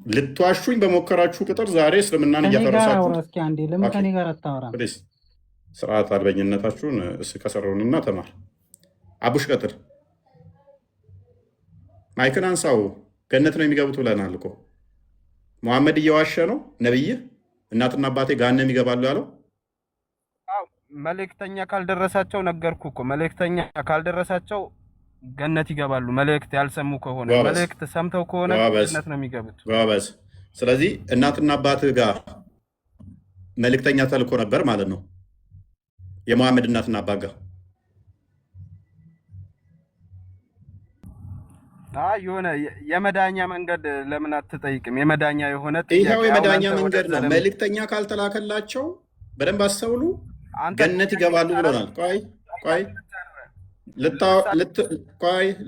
ልትዋሹኝ በሞከራችሁ ቁጥር ዛሬ እስልምናን እያፈረሳችሁ። እስኪ አንዴ ለምን ከኔ ጋር አታወራም? ስርዓት አልበኝነታችሁን ከሰረውንና ተማር። አቡሽ ቀጥል። ማይክን አንሳው። ገነት ነው የሚገቡት ብለናል እኮ። ሙሐመድ እየዋሸ ነው ነብይ? እናትና አባቴ ገሃነም ይገባሉ ያለው? መልእክተኛ ካልደረሳቸው ነገርኩ እኮ። መልእክተኛ ካልደረሳቸው ገነት ይገባሉ። መልእክት ያልሰሙ ከሆነ መልእክት ሰምተው ከሆነ ገነት ነው የሚገቡት። ጎበዝ። ስለዚህ እናትና አባትህ ጋር መልእክተኛ ተልኮ ነበር ማለት ነው። የሙሐመድ እናትና አባት ጋር የሆነ የመዳኛ መንገድ ለምን አትጠይቅም? የመዳኛ የሆነ ይኸው የመዳኛ መንገድ ነው። መልእክተኛ ካልተላከላቸው በደንብ አስተውሉ፣ ገነት ይገባሉ ብሎናል። ቆይ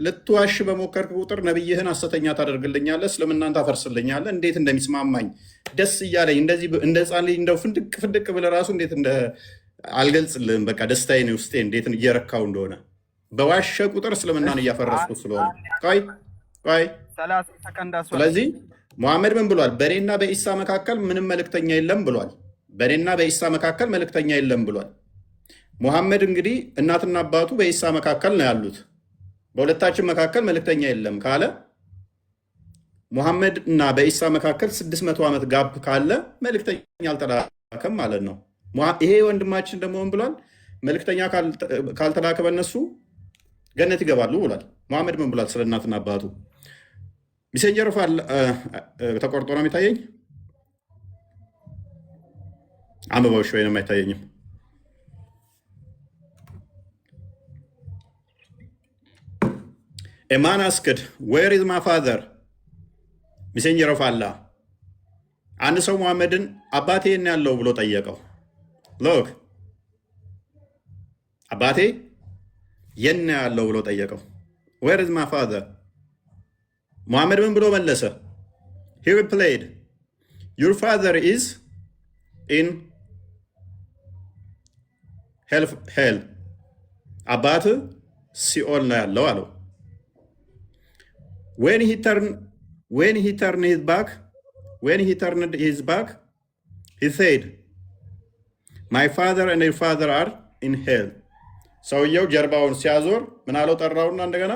ልትዋሽ በሞከርክ ቁጥር ነብይህን ሐሰተኛ ታደርግልኛለህ፣ እስልምናን ታፈርስልኛለህ። እንዴት እንደሚስማማኝ ደስ እያለኝ እንደዚህ እንደ ሕፃን ልጅ እንደው ፍንድቅ ብለህ ራሱ እንዴት እንደ አልገልጽልህም። በቃ ደስታዬን ውስጤ እንዴት እየረካው እንደሆነ በዋሸ ቁጥር እስልምናን እያፈረስኩት ስለሆነ። ስለዚህ ሙሐመድ ምን ብሏል? በእኔና በኢሳ መካከል ምንም መልእክተኛ የለም ብሏል። በእኔና በኢሳ መካከል መልእክተኛ የለም ብሏል። ሙሐመድ እንግዲህ እናትና አባቱ በኢሳ መካከል ነው ያሉት። በሁለታችን መካከል መልእክተኛ የለም ካለ ሙሐመድ እና በኢሳ መካከል 600 ዓመት ጋፕ ካለ መልእክተኛ አልተላከም ማለት ነው። ይሄ ወንድማችን ደግሞ ምን ብሏል? መልእክተኛ ካልተላከ በእነሱ ገነት ይገባሉ ብሏል። ሙሐመድ ምን ብሏል? ስለ እናትና አባቱ ሚሴንጀር ኦፍ ተቆርጦ ነው የሚታየኝ። አንብበውሽ ወይንም አይታየኝም። A man asked, where is my father? Messenger of Allah. አንድ ሰው ሙሐመድን አባቴ የት ያለው ብሎ ጠየቀው። ሎክ አባቴ የት ያለው ብሎ ጠየቀው። where is my father? ሙሐመድ ምን ብሎ መለሰ? he replied, your father is in hell. አባት ሲኦል ነው ያለው አለው። When he turned his back, he said, my father and your father are in hell. ሰውየው ጀርባውን ሲያዞር ምን አለው? ጠራውና እንደገና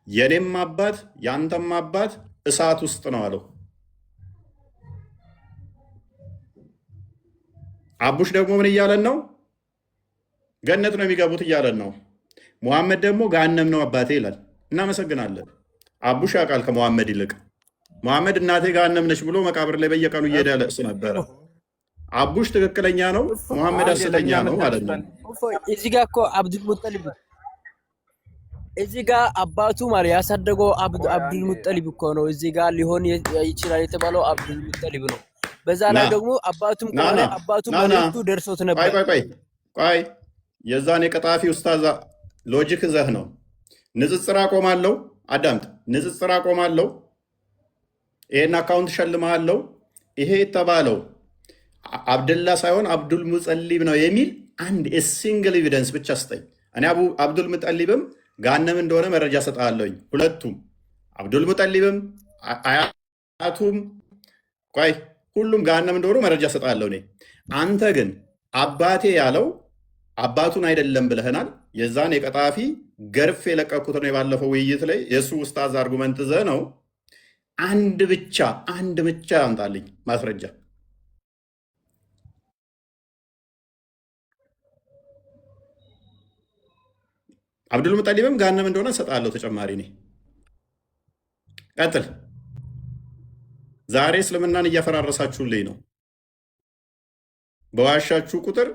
የኔም አባት ያንተም አባት እሳት ውስጥ ነው አለው። አቡሽ ደግሞ ምን እያለን ነው? ገነት ነው የሚገቡት እያለን ነው። ሙሐመድ ደግሞ ገሃነም ነው አባቴ ይላል። እናመሰግናለን። አቡሽ ያውቃል ከሙሐመድ ይልቅ። ሙሐመድ እናቴ ገሃነም ነች ብሎ መቃብር ላይ በየቀኑ እየሄደ ያለቅስ ነበረ። አቡሽ ትክክለኛ ነው፣ ሙሐመድ ሐሰተኛ ነው ማለት ነው። እዚህ ጋር እኮ አብዱል ሙጠሊብ እዚህ ጋር አባቱ ማለት ያሳደገው አብዱል ሙጠሊብ እኮ ነው። እዚህ ጋር ሊሆን ይችላል የተባለው አብዱል ሙጠሊብ ነው። በዛ ላይ ደግሞ አባቱም ከሆነ አባቱም መልእክቱ ደርሶት ነበር። ቆይ የዛኔ ቀጣፊ ኡስታዝ ሎጂክ ዘህ ነው። ንጽጽር አቆማለሁ። አዳምጥ። ንጽጽር አቆማለሁ። ይሄን አካውንት ሸልማለሁ። ይሄ የተባለው አብደላ ሳይሆን አብዱል ሙጠሊብ ነው የሚል አንድ ሲንግል ኤቪደንስ ብቻ ስጠኝ። እኔ አብዱል ሙጠሊብም ጋነም እንደሆነ መረጃ ሰጣለሁኝ። ሁለቱም አብዱል ሙጠሊብም አያቱም ቆይ ሁሉም ጋነም እንደሆኑ መረጃ ሰጣለሁ እኔ። አንተ ግን አባቴ ያለው አባቱን አይደለም ብለህናል። የዛን የቀጣፊ ገርፍ የለቀኩት ነው የባለፈው ውይይት ላይ የእሱ ኡስታዝ አርጉመንት ዘ ነው። አንድ ብቻ ያምጣልኝ ማስረጃ። አብዱል ሙጠሊብም ጋነም እንደሆነ ሰጣለሁ ተጨማሪ እኔ። ቀጥል። ዛሬ እስልምናን እያፈራረሳችሁልኝ ነው። በዋሻችሁ ቁጥር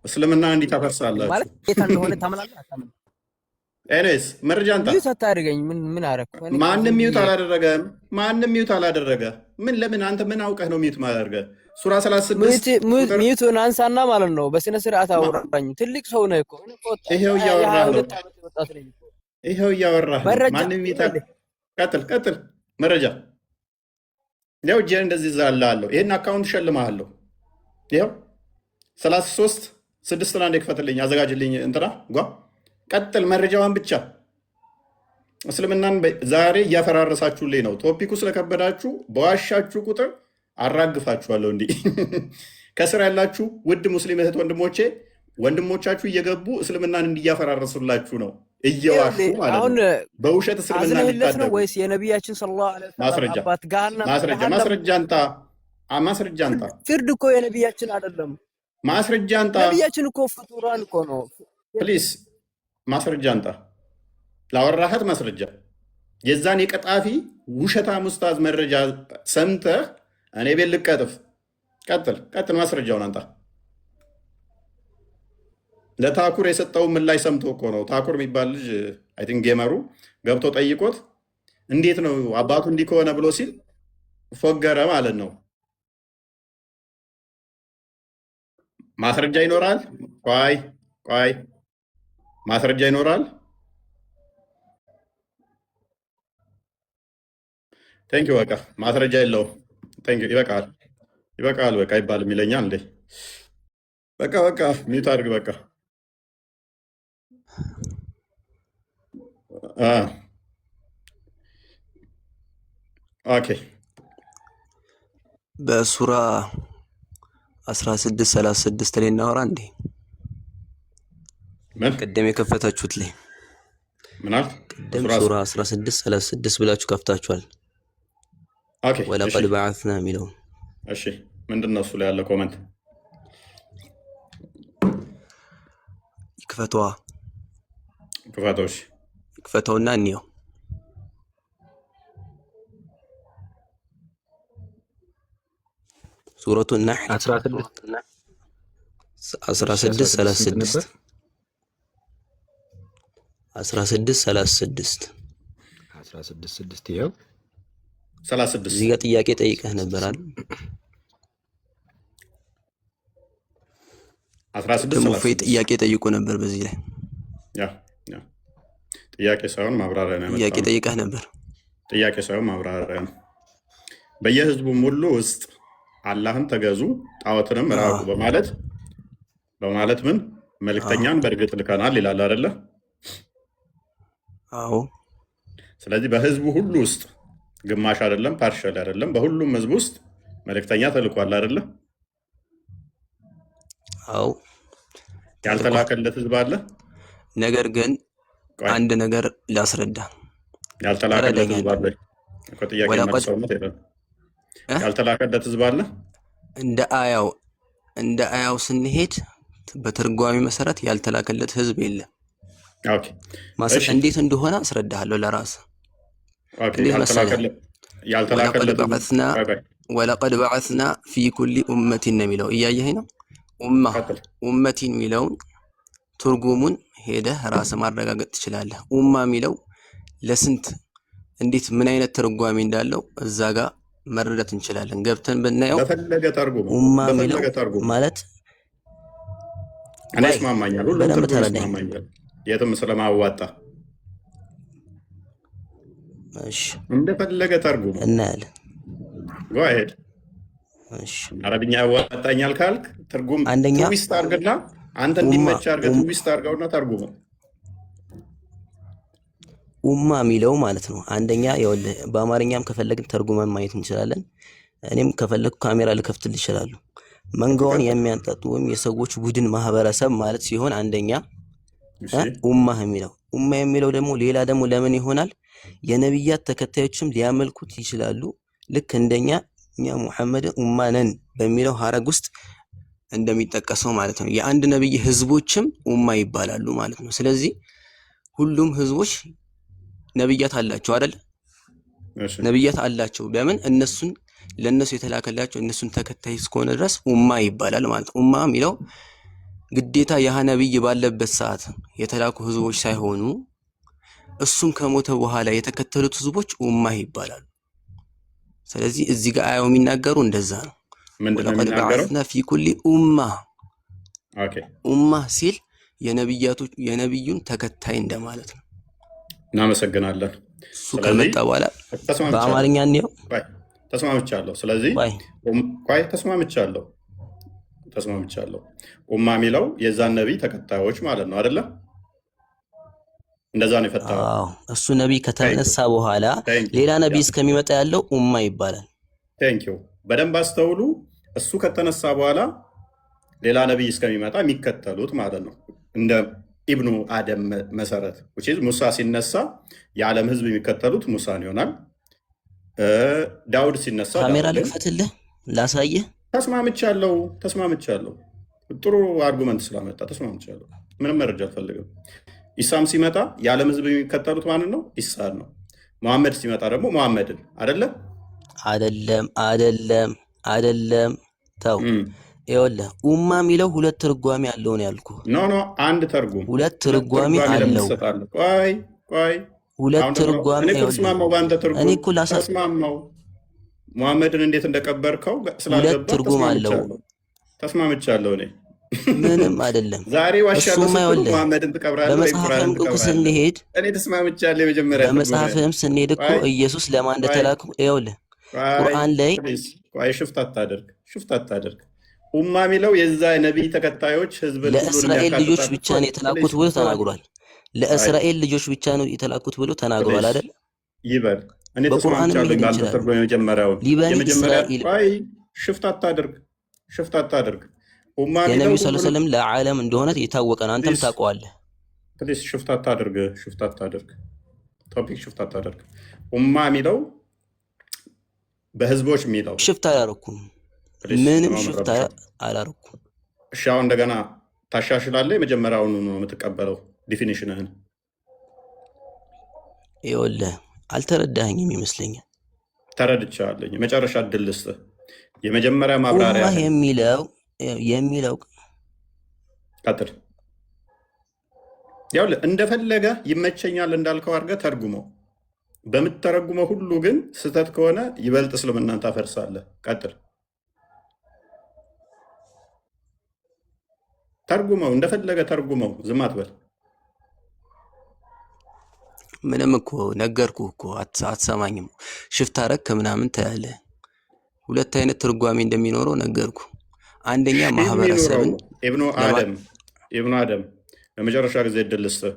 እስልምና እንዲህ ታፈርሳላችሁ ማለት ጌታ እንደሆነ ታምናለህ አታምንም? ኤኒዌይስ መረጃ አንተ ሚዩት አታድርገኝ። ምን አደረኩ? ማንም ሚዩት አላደረገም። ማንም ሚዩት አላደረገ። ምን ለምን አንተ ምን አውቀህ ነው ሚዩት ማደረገ? ሱራ 36 ሚዩቱን አንሳና ማለት ነው በስነ ስርዓት አውራኝ። ትልቅ ሰው ነህ እኮ። ይሄው እያወራህ ነው። ይሄው እያወራህ ማንም ሚዩት ቀጥል። መረጃ ያው እጄ እንደዚህ ዛላለሁ። ይሄን አካውንት ሸልማለሁ። ይሄው 33 ላይ ክፈትልኝ፣ አዘጋጅልኝ እንትና ጓ ቀጥል። መረጃዋን ብቻ እስልምናን ዛሬ እያፈራረሳችሁልኝ ነው። ቶፒኩ ስለከበዳችሁ በዋሻችሁ ቁጥር አራግፋችኋለሁ። እንዲህ ከስር ያላችሁ ውድ ሙስሊም እህት ወንድሞቻችሁ እየገቡ እስልምናን እንዲያፈራረሱላችሁ ነው፣ እየዋሹ ማለት ነው። በውሸት እስልምና ነው ወይስ የነቢያችን ሰለላሁ ዐለይሂ ወሰለም አባት ጋርና ማስረጃ አንጣ። ፍርድ እኮ የነቢያችን አይደለም። ማስረጃ አንጣ። ነቢያችን እኮ ፍጡራን እኮ ነው። ፕሊስ ማስረጃ አንጣ። ላወራሃት ማስረጃ የዛን የቀጣፊ ውሸታም ኡስታዝ መረጃ ሰምተህ እኔ ቤት ልቀጥፍ። ቀጥል ማስረጃውን አንጣ። ለታኩር የሰጠው ምላሽ ሰምቶ እኮ ነው። ታኩር የሚባል ልጅ አይ ቲንክ ጌመሩ ገብቶ ጠይቆት እንዴት ነው አባቱ እንዲህ ከሆነ ብሎ ሲል ፎገረ ማለት ነው። ማስረጃ ይኖራል። ቆይ ማስረጃ ይኖራል። ቴንኪው በቃ ማስረጃ የለውም። ቴንኪው ይበቃል። በቃ ይባልም ይለኛል እንዴ? በቃ ሚዩት አድርግ። በቃ ኦኬ። በሱራ 16:36 ላይ እናወራ እንዴ? ቅድም የከፈታችሁት ላይ ምናል? ቅድም ሱራ 16:36 ብላችሁ ከፍታችኋል። ኦኬ ወለቀድ በዐስና የሚለው እሺ፣ ምንድነው እሱ ላይ ያለ ኮመንት? ክፈተውና እንየው። ሱረቱ ነሕል 16:36 ይኸው 36 እዚህ ጋር ጥያቄ ጠይቀህ ነበር አይደል? 16 ጥያቄ ጠይቆ ነበር። በዚህ ላይ ጥያቄ ሳይሆን ማብራሪያ ነው። ጥያቄ ጠይቀህ ነበር። ጥያቄ ሳይሆን ማብራሪያ ነው። በየህዝቡም ሁሉ ውስጥ አላህን ተገዙ ጣዖትንም ራቁ በማለት ምን መልእክተኛን በእርግጥ ልከናል ይላል አይደለ? አዎ። ስለዚህ በህዝቡ ሁሉ ውስጥ ግማሽ አይደለም ፓርሻል አይደለም፣ በሁሉም ህዝብ ውስጥ መልእክተኛ ተልኳል አይደለ? አዎ። ያልተላከለት ህዝብ አለ። ነገር ግን አንድ ነገር ላስረዳ። ያልተላከለት ህዝብ አለ እኮ ጥያቄ መልሰውነት አይደለም። ያልተላከለት ህዝብ አለ። እንደ አያው ስንሄድ በትርጓሜ መሰረት ያልተላከለት ህዝብ የለም። ኦኬ ማሰብ እንዴት እንደሆነ አስረዳሃለሁ ለራስህ። ኦኬ ያልተላከለት ወለቀድ በዐስና ፊ ኩሊ ኡመቲን ነው የሚለው እያየኸኝ ነው። ኡመቲን የሚለውን ትርጉሙን ሄደህ ራስህ ማረጋገጥ ትችላለህ። ኡማ የሚለው ለስንት እንዴት ምን አይነት ትርጓሜ እንዳለው እዛ ጋር መረዳት እንችላለን። ገብተን ብናየው በፈለገ ተርጉም ኡማ የሚለው ማለት እኔ እስማማኛለሁ፣ ሁሉም ትርጉም እስማማኛለሁ፣ የትም ስለማዋጣ። እሺ እንደፈለገ ተርጉም እናያለን። ጎ አሄድ። እሺ አረብኛ ያዋጣኛል ካልክ ትርጉም አንደኛ ትዊስት አድርግና አንተ እንዲመች አድርገህ ትዊስት አድርገውና ተርጉመው። ኡማ የሚለው ማለት ነው። አንደኛ ይኸውልህ በአማርኛም ከፈለግን ተርጉመን ማየት እንችላለን። እኔም ከፈለግኩ ካሜራ ልከፍትልህ እችላለሁ። መንጋውን የሚያንጣጡ ወይም የሰዎች ቡድን ማህበረሰብ ማለት ሲሆን አንደኛ ኡማ የሚለው ደግሞ ሌላ ደግሞ ለምን ይሆናል? የነብያት ተከታዮችም ሊያመልኩት ይችላሉ። ልክ እንደኛ እኛ ሙሐመድ ኡማ ነን በሚለው ሐረግ ውስጥ እንደሚጠቀሰው ማለት ነው። የአንድ ነብይ ህዝቦችም ኡማ ይባላሉ ማለት ነው። ስለዚህ ሁሉም ህዝቦች ነብያት አላቸው አይደል? ነብያት አላቸው። ለምን? እነሱን ለነሱ የተላከላቸው እነሱን ተከታይ እስከሆነ ድረስ ኡማ ይባላል ማለት ነው። ኡማ የሚለው ግዴታ ያ ነብይ ባለበት ሰዓት የተላኩ ህዝቦች ሳይሆኑ እሱን ከሞተ በኋላ የተከተሉት ህዝቦች ኡማ ይባላሉ። ስለዚህ እዚህ ጋር አያው የሚናገሩ እንደዛ ነው። ወለቀድ በዐስና ፊ ኩሊ ኡማ ኡማ ሲል የነብዩን ተከታይ እንደማለት ነው። እናመሰግናለን። እሱ ከመጣ በኋላ በአማርኛ እንየው። ተስማምቻለሁ። ስለዚህ ቆይ ተስማምቻለሁ። ኡማ የሚለው የዛን ነቢይ ተከታዮች ማለት ነው አይደለ? እንደዛ ነው የፈታው። እሱ ነቢይ ከተነሳ በኋላ ሌላ ነቢይ እስከሚመጣ ያለው ኡማ ይባላል። ቴንኪው። በደንብ አስተውሉ። እሱ ከተነሳ በኋላ ሌላ ነቢይ እስከሚመጣ የሚከተሉት ማለት ነው። እንደ ኢብኑ አደም መሰረት ሙሳ ሲነሳ የዓለም ህዝብ የሚከተሉት ሙሳን ይሆናል። ዳውድ ሲነሳ ካሜራ ልክፈትልህ ላሳየህ። ተስማምቻለሁ። ጥሩ አርጉመንት ስላመጣ ተስማምቻለሁ። ምንም መረጃ አልፈልግም። ኢሳም ሲመጣ የዓለም ህዝብ የሚከተሉት ማንን ነው? ኢሳን ነው። መሐመድ ሲመጣ ደግሞ መሐመድን አይደለም። ተው ይኸውልህ ኡማ የሚለው ሁለት ትርጓሜ አለው ነው ያልኩህ። ኖ አንድ ትርጉም ሁለት ትርጓሜ አለው። ቆይ ሁለት ትርጓሜ እኔ እኮ ተስማማው። መሐመድን እንዴት እንደቀበርከው ሁለት ትርጉም አለው። ተስማምቻለሁ። እኔ ምንም አይደለም። ዛሬ ዋሻለሁ ስትሉ መሐመድን ትቀብራለህ። በመጽሐፍም እኮ ስንሄድ እኔ ተስማምቻለሁ። የመጀመሪያ በመጽሐፍም ስንሄድ እኮ ኢየሱስ ለማን እንደተላከ ይኸውልህ ቁርአን ላይ ሽፍት አታደርግ። ኡማ የሚለው የዛ ነቢይ ተከታዮች ህዝብ ለእስራኤል ልጆች ብቻ ነው የተላኩት ብሎ ተናግሯል። ለእስራኤል ልጆች ብቻ ነው የተላኩት ብሎ ተናግሯል አይደል? ይበል። እኔ ተስማምቻለሁ። ባልተርጎ የመጀመሪያውን ሽፍት አታደርግ። ኡማ የነብዩ ሰለላሁ ዐለይሂ ወሰለም ለዓለም እንደሆነ የታወቀ ነው። አንተም ታውቀዋለህ። ፕሊስ ሽፍት አታደርግ። ቶፒክ ሽፍት አታደርግ። ኡማ የሚለው በህዝቦች የሚለው ሽፍት አላረኩም። ምንም ሽፍት አላረኩም። እሺ አሁን እንደገና ታሻሽላለህ። የመጀመሪያውን ነው የምትቀበለው ዲፊኒሽንህን። ይኸውልህ አልተረዳኸኝም ይመስለኛል። ተረድቻለሁ። የመጨረሻ እድል ልስጥህ። የመጀመሪያ ማብራሪያ የሚለው ቀጥል። ይኸውልህ እንደፈለገ ይመቸኛል እንዳልከው አድርገህ ተርጉመው። በምትተረጉመው ሁሉ ግን ስህተት ከሆነ ይበልጥ እስልምናን ታፈርሳለህ። ቀጥል። ተርጉመው፣ እንደፈለገ ተርጉመው። ዝም አትበል። ምንም እኮ ነገርኩህ እኮ አትሰማኝም። ሽፍት አረክ ምናምን ትላለህ። ሁለት አይነት ትርጓሜ እንደሚኖረው ነገርኩ። አንደኛ ማህበረሰብን ኢብኑ አደም ለመጨረሻ ጊዜ እድል ልስጥህ።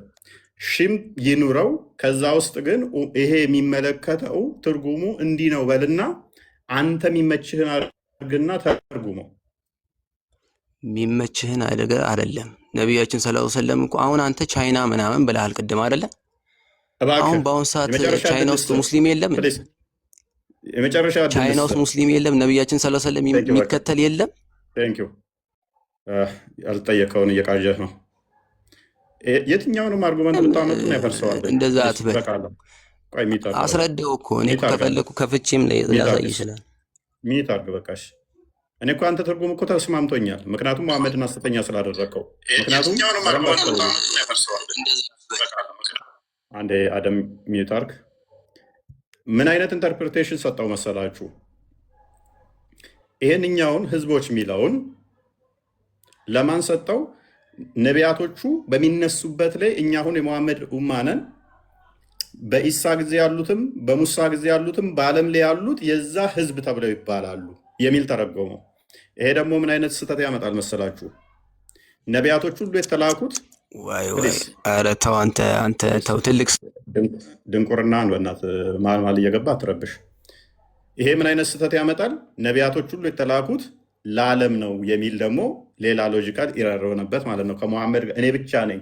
ሺም ይኑረው። ከዛ ውስጥ ግን ይሄ የሚመለከተው ትርጉሙ እንዲህ ነው በልና አንተ የሚመችህን አድርግና ተርጉመው። የሚመችህን ነገር አይደለም። ነቢያችን ሰለላሁ ዐለይሂ ወሰለም እኮ አሁን አንተ ቻይና ምናምን ብለሃል ቅድም አይደለ? አሁን በአሁን ሰዓት ቻይና ውስጥ ሙስሊም የለም። ቻይና ውስጥ ሙስሊም የለም። ነቢያችን ሰለላሁ ዐለይሂ ወሰለም የሚከተል የለም። ያልጠየቀውን እየቃዠህ ነው። የትኛውንም አርጉመንት ብታመጡን ያፈርሰዋል። እንደዛ አትበል። አስረዳው እኮ እኔ ከፈለኩ ከፍቼም ላሳይ ይችላል። ሚት አርግ በቃሽ። እኔ እኮ አንተ ትርጉም እኮ ተስማምቶኛል። ምክንያቱም መሐመድን ሐሰተኛ ስላደረግከው። ምክንያቱም አንዴ አደም ሚዩት አድርግ። ምን አይነት ኢንተርፕሪቴሽን ሰጠው መሰላችሁ? ይሄንኛውን ህዝቦች የሚለውን ለማን ሰጠው? ነቢያቶቹ በሚነሱበት ላይ እኛ አሁን የመሐመድ ኡማ ነን፣ በኢሳ ጊዜ ያሉትም በሙሳ ጊዜ ያሉትም በዓለም ላይ ያሉት የዛ ህዝብ ተብለው ይባላሉ የሚል ተረጎመው። ይሄ ደግሞ ምን አይነት ስህተት ያመጣል መሰላችሁ? ነቢያቶች ሁሉ የተላኩት ኧረ ተው አንተ ተው፣ ትልቅ ድንቁርናን በእናትህ መሀል እየገባ አትረብሽ። ይሄ ምን አይነት ስህተት ያመጣል? ነቢያቶች ሁሉ የተላኩት ለዓለም ነው የሚል ደግሞ ሌላ ሎጂካል ኢረር የሆነበት ማለት ነው። ከመሐመድ እኔ ብቻ ነኝ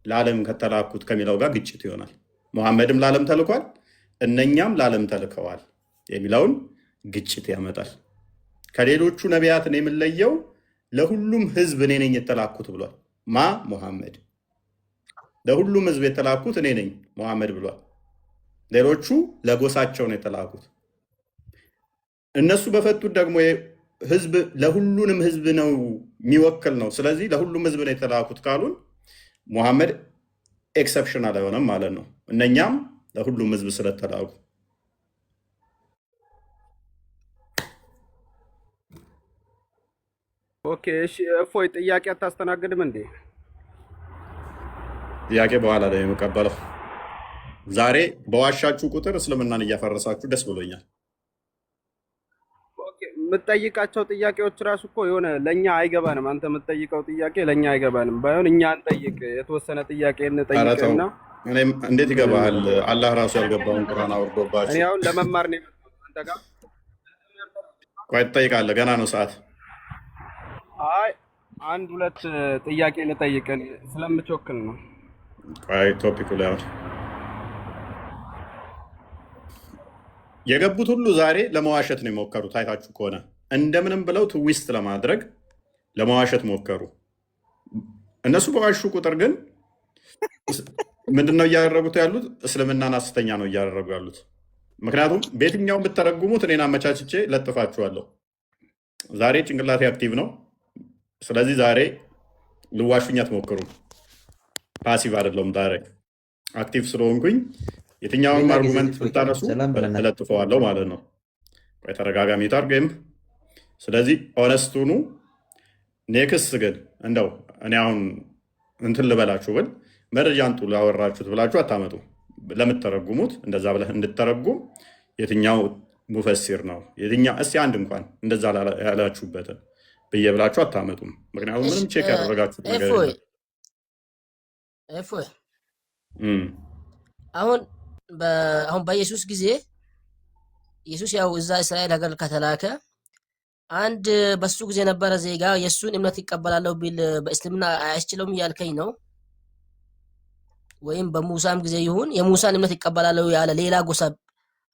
ለዓለም ከተላኩት ከሚለው ጋር ግጭት ይሆናል። መሐመድም ለዓለም ተልኳል፣ እነኛም ለዓለም ተልከዋል የሚለውን ግጭት ያመጣል። ከሌሎቹ ነቢያትን የምንለየው ለሁሉም ህዝብ እኔ ነኝ የተላኩት ብሏል። መሐመድ ለሁሉም ህዝብ የተላኩት እኔ ነኝ መሐመድ ብሏል። ሌሎቹ ለጎሳቸው ነው የተላኩት። እነሱ በፈቱት ደግሞ ህዝብ ለሁሉንም ህዝብ ነው የሚወክል ነው። ስለዚህ ለሁሉም ህዝብ ነው የተላኩት ካሉን መሐመድ ኤክሰፕሽናል አይሆንም ማለት ነው። እነኛም ለሁሉም ህዝብ ስለተላኩ ኦኬ። እሺ እፎይ ጥያቄ አታስተናግድም እንዴ? ጥያቄ በኋላ ላይ የምቀበለው። ዛሬ በዋሻችሁ ቁጥር እስልምናን እያፈረሳችሁ ደስ ብሎኛል። የምትጠይቃቸው ጥያቄዎች ራሱ እኮ የሆነ ለእኛ አይገባንም። አንተ የምትጠይቀው ጥያቄ ለእኛ አይገባንም። ባይሆን እኛ እንጠይቅ፣ የተወሰነ ጥያቄ እንጠይቅና እንዴት ይገባሃል? አላህ ራሱ ያልገባውን ቁርአን አውርዶባቸው። እኔ አሁን ለመማር ነው አንተ ጋር። ቆይ ትጠይቃለህ፣ ገና ነው ሰዓት። አይ አንድ ሁለት ጥያቄ ልጠይቅን ስለምቾክል ነው። ቆይ ቶፒኩ ላይ አሁን የገቡት ሁሉ ዛሬ ለመዋሸት ነው የሞከሩት። አይታችሁ ከሆነ እንደምንም ብለው ትዊስት ለማድረግ ለመዋሸት ሞከሩ። እነሱ በዋሹ ቁጥር ግን ምንድነው እያደረጉት ያሉት? እስልምናን ሐሰተኛ ነው እያደረጉ ያሉት። ምክንያቱም በየትኛውም ብትተረጉሙት እኔን አመቻችቼ ለጥፋችኋለሁ። ዛሬ ጭንቅላቴ አክቲቭ ነው። ስለዚህ ዛሬ ልዋሹኝ አትሞክሩም። ፓሲቭ አይደለሁም። ዛሬ አክቲቭ ስለሆንኩኝ የትኛውን አርጉመንት ብታነሱ እለጥፈዋለሁ ማለት ነው። ተረጋጋሚ ታርገም። ስለዚህ ኦነስቱኑ ኔክስ ግን እንደው እኔ አሁን እንትን ልበላችሁ ብል መረጃ አንጡ ላወራችሁት ብላችሁ አታመጡ። ለምትተረጉሙት እንደዛ ብለህ እንድተረጉም የትኛው ሙፈሲር ነው የትኛው እስቲ አንድ እንኳን እንደዛ ያላችሁበትን ብዬ ብላችሁ አታመጡም። ምክንያቱም ምንም ቼክ ያደረጋችሁት ነገር አሁን በኢየሱስ ጊዜ ኢየሱስ ያው እዛ እስራኤል ሀገር ከተላከ አንድ በሱ ጊዜ ነበረ ዜጋ የሱን እምነት ይቀበላለሁ ቢል በእስልምና አያስችለውም እያልከኝ ነው? ወይም በሙሳም ጊዜ ይሁን የሙሳን እምነት ይቀበላለሁ ያለ ሌላ ጎሳ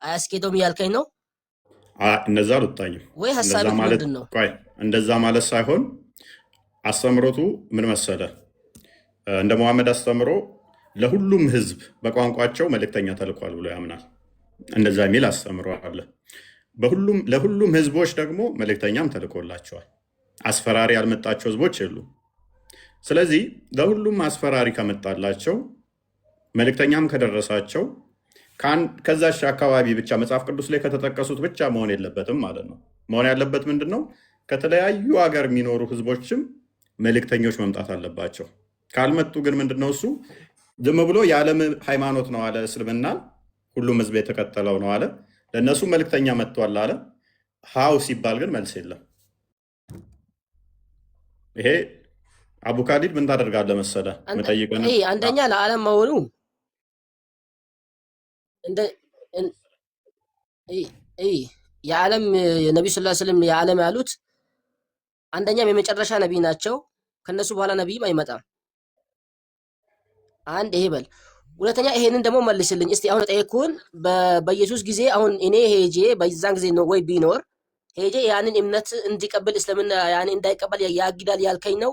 አያስኬደውም እያልከኝ ነው? እነዛ አልወጣኝም ወይ ሐሳብ ምንድን ነው? ቆይ እንደዛ ማለት ሳይሆን አስተምሮቱ ምን መሰለ፣ እንደ መሐመድ አስተምሮ ለሁሉም ህዝብ በቋንቋቸው መልእክተኛ ተልኳል ብሎ ያምናል። እንደዛ የሚል አስተምሮ አለ። ለሁሉም ህዝቦች ደግሞ መልእክተኛም ተልኮላቸዋል። አስፈራሪ ያልመጣቸው ህዝቦች የሉም። ስለዚህ ለሁሉም አስፈራሪ ከመጣላቸው መልእክተኛም ከደረሳቸው ከዛች አካባቢ ብቻ መጽሐፍ ቅዱስ ላይ ከተጠቀሱት ብቻ መሆን የለበትም ማለት ነው። መሆን ያለበት ምንድን ነው? ከተለያዩ ሀገር የሚኖሩ ህዝቦችም መልእክተኞች መምጣት አለባቸው። ካልመጡ ግን ምንድነው እሱ ዝም ብሎ የዓለም ሃይማኖት ነው አለ እስልምና፣ ሁሉም ህዝብ የተከተለው ነው አለ። ለእነሱ መልእክተኛ መጥቷል አለ። ሀው ሲባል ግን መልስ የለም። ይሄ አቡካዲድ ምን ታደርጋለህ መሰለህ? መጠይቅን አንደኛ ለዓለም መሆኑ የዓለም የነቢዩ ሰለላሁ ዐለይሂ ወሰለም የዓለም ያሉት አንደኛም የመጨረሻ ነቢይ ናቸው። ከነሱ በኋላ ነቢይም አይመጣም። አንድ ይሄ በል። ሁለተኛ ይሄንን ደግሞ መልስልኝ እስቲ። አሁን ጠየቅኩህን በኢየሱስ ጊዜ አሁን እኔ ሄጄ በዛን ጊዜ ነው ወይ ቢኖር ሄጄ ያንን እምነት እንዲቀበል እስልምና ያኔ እንዳይቀበል ያግዳል ያልከኝ ነው?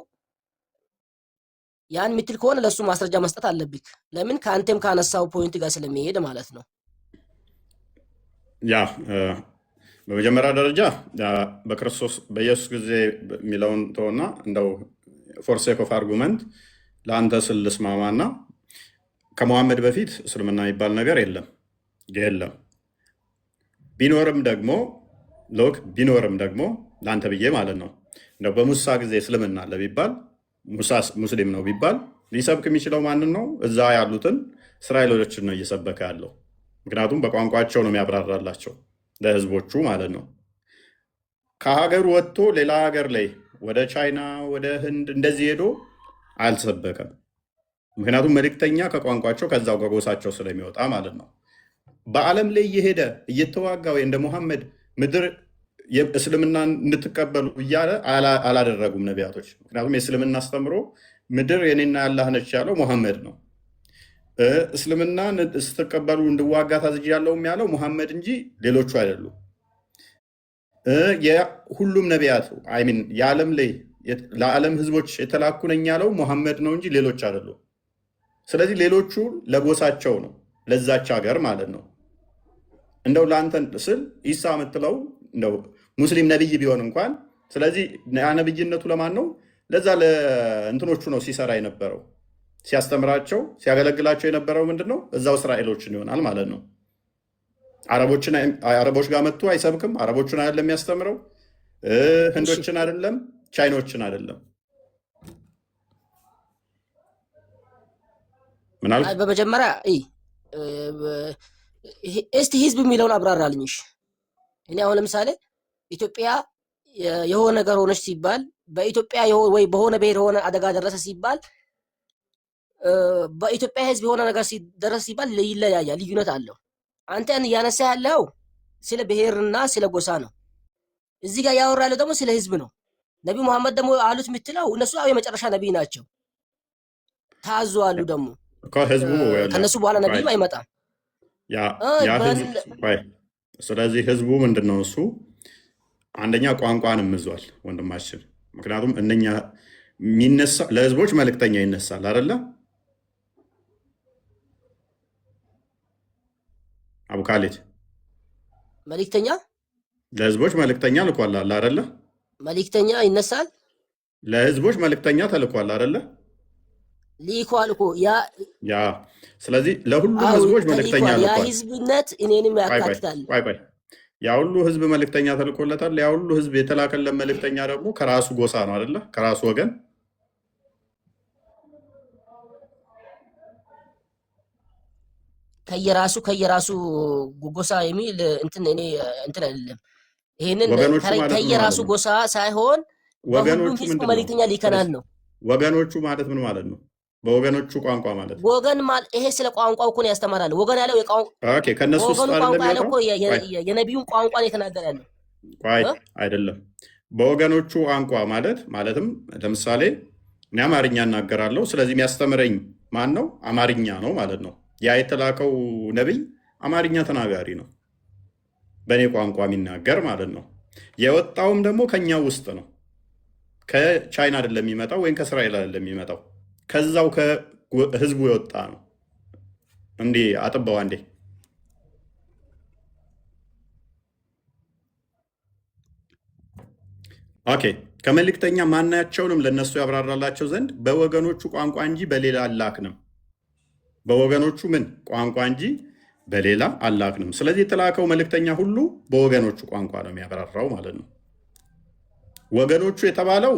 ያን ምትል ከሆነ ለሱ ማስረጃ መስጠት አለብክ። ለምን ከአንተም ካነሳው ፖይንት ጋር ስለሚሄድ ማለት ነው። ያ በመጀመሪያ ደረጃ በክርስቶስ በኢየሱስ ጊዜ የሚለውን ተውና እንደው ፎር ሴክ ኦፍ አርጉመንት ለአንተ ስል ልስማማና ከመሐመድ በፊት እስልምና የሚባል ነገር የለም። ቢኖርም ደግሞ ለአንተ ብዬ ማለት ነው እንደው በሙሳ ጊዜ እስልምና አለ ቢባል ሙሳ ሙስሊም ነው ቢባል ሊሰብክ የሚችለው ማንን ነው? እዛ ያሉትን እስራኤሎችን ነው እየሰበከ ያለው። ምክንያቱም በቋንቋቸው ነው የሚያብራራላቸው ለህዝቦቹ ማለት ነው። ከሀገሩ ወጥቶ ሌላ ሀገር ላይ ወደ ቻይና ወደ ህንድ እንደዚህ ሄዶ አልሰበከም። ምክንያቱም መልእክተኛ ከቋንቋቸው ከዛው ከጎሳቸው ስለሚወጣ ማለት ነው። በዓለም ላይ እየሄደ እየተዋጋ ወይ እንደ ሙሐመድ ምድር እስልምና እንድትቀበሉ እያለ አላደረጉም ነቢያቶች። ምክንያቱም የእስልምና አስተምሮ ምድር የኔና ያላህ ነች ያለው ሙሐመድ ነው። እስልምና ስትቀበሉ እንድዋጋ ታዝዣለሁም ያለው ሙሐመድ እንጂ ሌሎቹ አይደሉም። የሁሉም ነቢያት አይሚን የዓለም ላይ ለዓለም ህዝቦች የተላኩ ነኝ ያለው ሙሐመድ ነው እንጂ ሌሎች አይደሉም። ስለዚህ ሌሎቹ ለጎሳቸው ነው ለዛች ሀገር ማለት ነው። እንደው ለአንተን ስል ኢሳ የምትለው እንደው ሙስሊም ነቢይ ቢሆን እንኳን ስለዚህ ነቢይነቱ ለማን ነው? ለዛ ለእንትኖቹ ነው ሲሰራ የነበረው ሲያስተምራቸው ሲያገለግላቸው የነበረው ምንድን ነው? እዛው እስራኤሎችን ይሆናል ማለት ነው። አረቦች ጋር መጥቶ አይሰብክም። አረቦችን አይደለም የሚያስተምረው፣ ህንዶችን አይደለም፣ ቻይኖችን አይደለም። ምናልባት በመጀመሪያ እስቲ ህዝብ የሚለውን አብራራልኝ። እኔ አሁን ለምሳሌ ኢትዮጵያ የሆነ ነገር ሆነች ሲባል በኢትዮጵያ ወይ በሆነ ብሔር የሆነ አደጋ ደረሰ ሲባል በኢትዮጵያ ህዝብ የሆነ ነገር ሲደረስ ሲባል ይለያያል፣ ልዩነት አለው። አንተ እያነሳ ያለው ስለ ብሔርና ስለ ጎሳ ነው። እዚህ ጋር ያወራ ያለው ደግሞ ስለ ህዝብ ነው። ነቢ መሐመድ ደግሞ አሉት የምትለው እነሱ የመጨረሻ ነቢይ ናቸው፣ ታዘዋሉ። ደግሞ ከነሱ በኋላ ነቢይ አይመጣም። ስለዚህ ህዝቡ ምንድን ነው? እሱ አንደኛ ቋንቋንም ይዟል ወንድማችን። ምክንያቱም እነኛ ለህዝቦች መልእክተኛ ይነሳል አይደለ? አቡካሌት መልእክተኛ ለህዝቦች መልእክተኛ ልኳል አይደለ? መልእክተኛ ይነሳል፣ ለህዝቦች መልእክተኛ ተልኳል አይደለ? ሊኳል እኮ ያ ስለዚህ ለሁሉም ህዝቦች መልእክተኛ ልኳል። ያ ህዝብነት እኔንም ያካትታል። ያ ሁሉ ህዝብ መልእክተኛ ተልኮለታል። ያ ሁሉ ህዝብ የተላከለት መልእክተኛ ደግሞ ከራሱ ጎሳ ነው አይደለ? ከራሱ ወገን ከየራሱ ጎሳ የሚል እንትን አይደለም። ይሄንን ከየራሱ ጎሳ ሳይሆን በሁሉም ህዝብ መልእክተኛ ሊከናል ነው። ወገኖቹ ማለት ምን ማለት ነው? በወገኖቹ ቋንቋ ማለት ነው። ወገን ማለት ይሄ ስለ ቋንቋው እኮ ነው ያስተምራል። ወገን ያለው ከነሱ ውስጥ አይደለም እኮ የነቢዩን ቋንቋ ነው የተናገረ ያለው አይደለም። በወገኖቹ ቋንቋ ማለትም ለምሳሌ እኔ አማርኛ እናገራለሁ። ስለዚህ የሚያስተምረኝ ማን ነው? አማርኛ ነው ማለት ነው። ያ የተላከው ነቢይ አማርኛ ተናጋሪ ነው፣ በእኔ ቋንቋ የሚናገር ማለት ነው። የወጣውም ደግሞ ከኛ ውስጥ ነው። ከቻይና አይደለም የሚመጣው ወይም ከእስራኤል አይደለም የሚመጣው፣ ከዛው ከህዝቡ የወጣ ነው። እንዲህ አጥበው አንዴ ኦኬ። ከመልእክተኛ ማናቸውንም ለነሱ ያብራራላቸው ዘንድ በወገኖቹ ቋንቋ እንጂ በሌላ አላክንም። በወገኖቹ ምን ቋንቋ እንጂ በሌላ አላክንም። ስለዚህ የተላከው መልእክተኛ ሁሉ በወገኖቹ ቋንቋ ነው የሚያብራራው ማለት ነው። ወገኖቹ የተባለው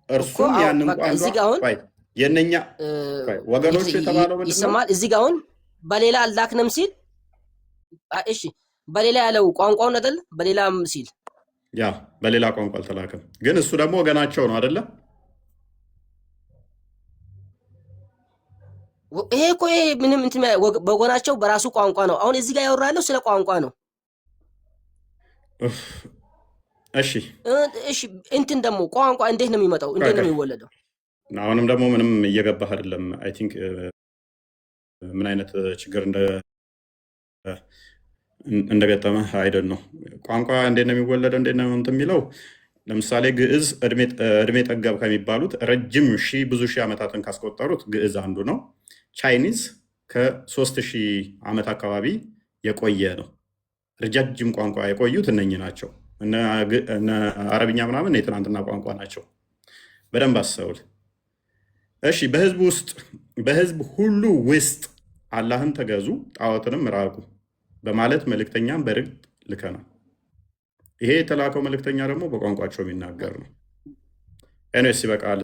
እርሱም ያንን ቋንቋ የነኛ ወገኖቹ የተባለው ምንድን ነው? ይሰማል። እዚህ ጋር አሁን በሌላ አላክንም ሲል እሺ፣ በሌላ ያለው ቋንቋውን አይደል? በሌላም ሲል ያ በሌላ ቋንቋ አልተላከም፣ ግን እሱ ደግሞ ወገናቸው ነው አይደለ? ይሄ እኮ ምንም እንትን በወገናቸው በራሱ ቋንቋ ነው። አሁን እዚህ ጋር ያወራ ያለው ስለ ቋንቋ ነው። እሺ እንትን ደግሞ ቋንቋ እንዴት ነው የሚመጣው? እንዴት ነው የሚወለደው? አሁንም ደግሞ ምንም እየገባህ አይደለም። አይ ቲንክ ምን አይነት ችግር እንደገጠመህ አይደል ነው። ቋንቋ እንዴት ነው የሚወለደው? እንዴት ነው እንትን የሚለው? ለምሳሌ ግዕዝ እድሜ ጠገብ ከሚባሉት ረጅም ብዙ ሺህ ዓመታትን ካስቆጠሩት ግዕዝ አንዱ ነው። ቻይኒዝ ከ3000 ዓመት አካባቢ የቆየ ነው። ረጃጅም ቋንቋ የቆዩት እነኚህ ናቸው። እነ አረብኛ ምናምን የትናንትና ቋንቋ ናቸው። በደንብ አስተውል። እሺ፣ በህዝብ ሁሉ ውስጥ አላህን ተገዙ፣ ጣዖትንም ራቁ በማለት መልእክተኛም በርግጥ ልከናል። ይሄ የተላከው መልእክተኛ ደግሞ በቋንቋቸው የሚናገር ነው። ኤንስ ይበቃል።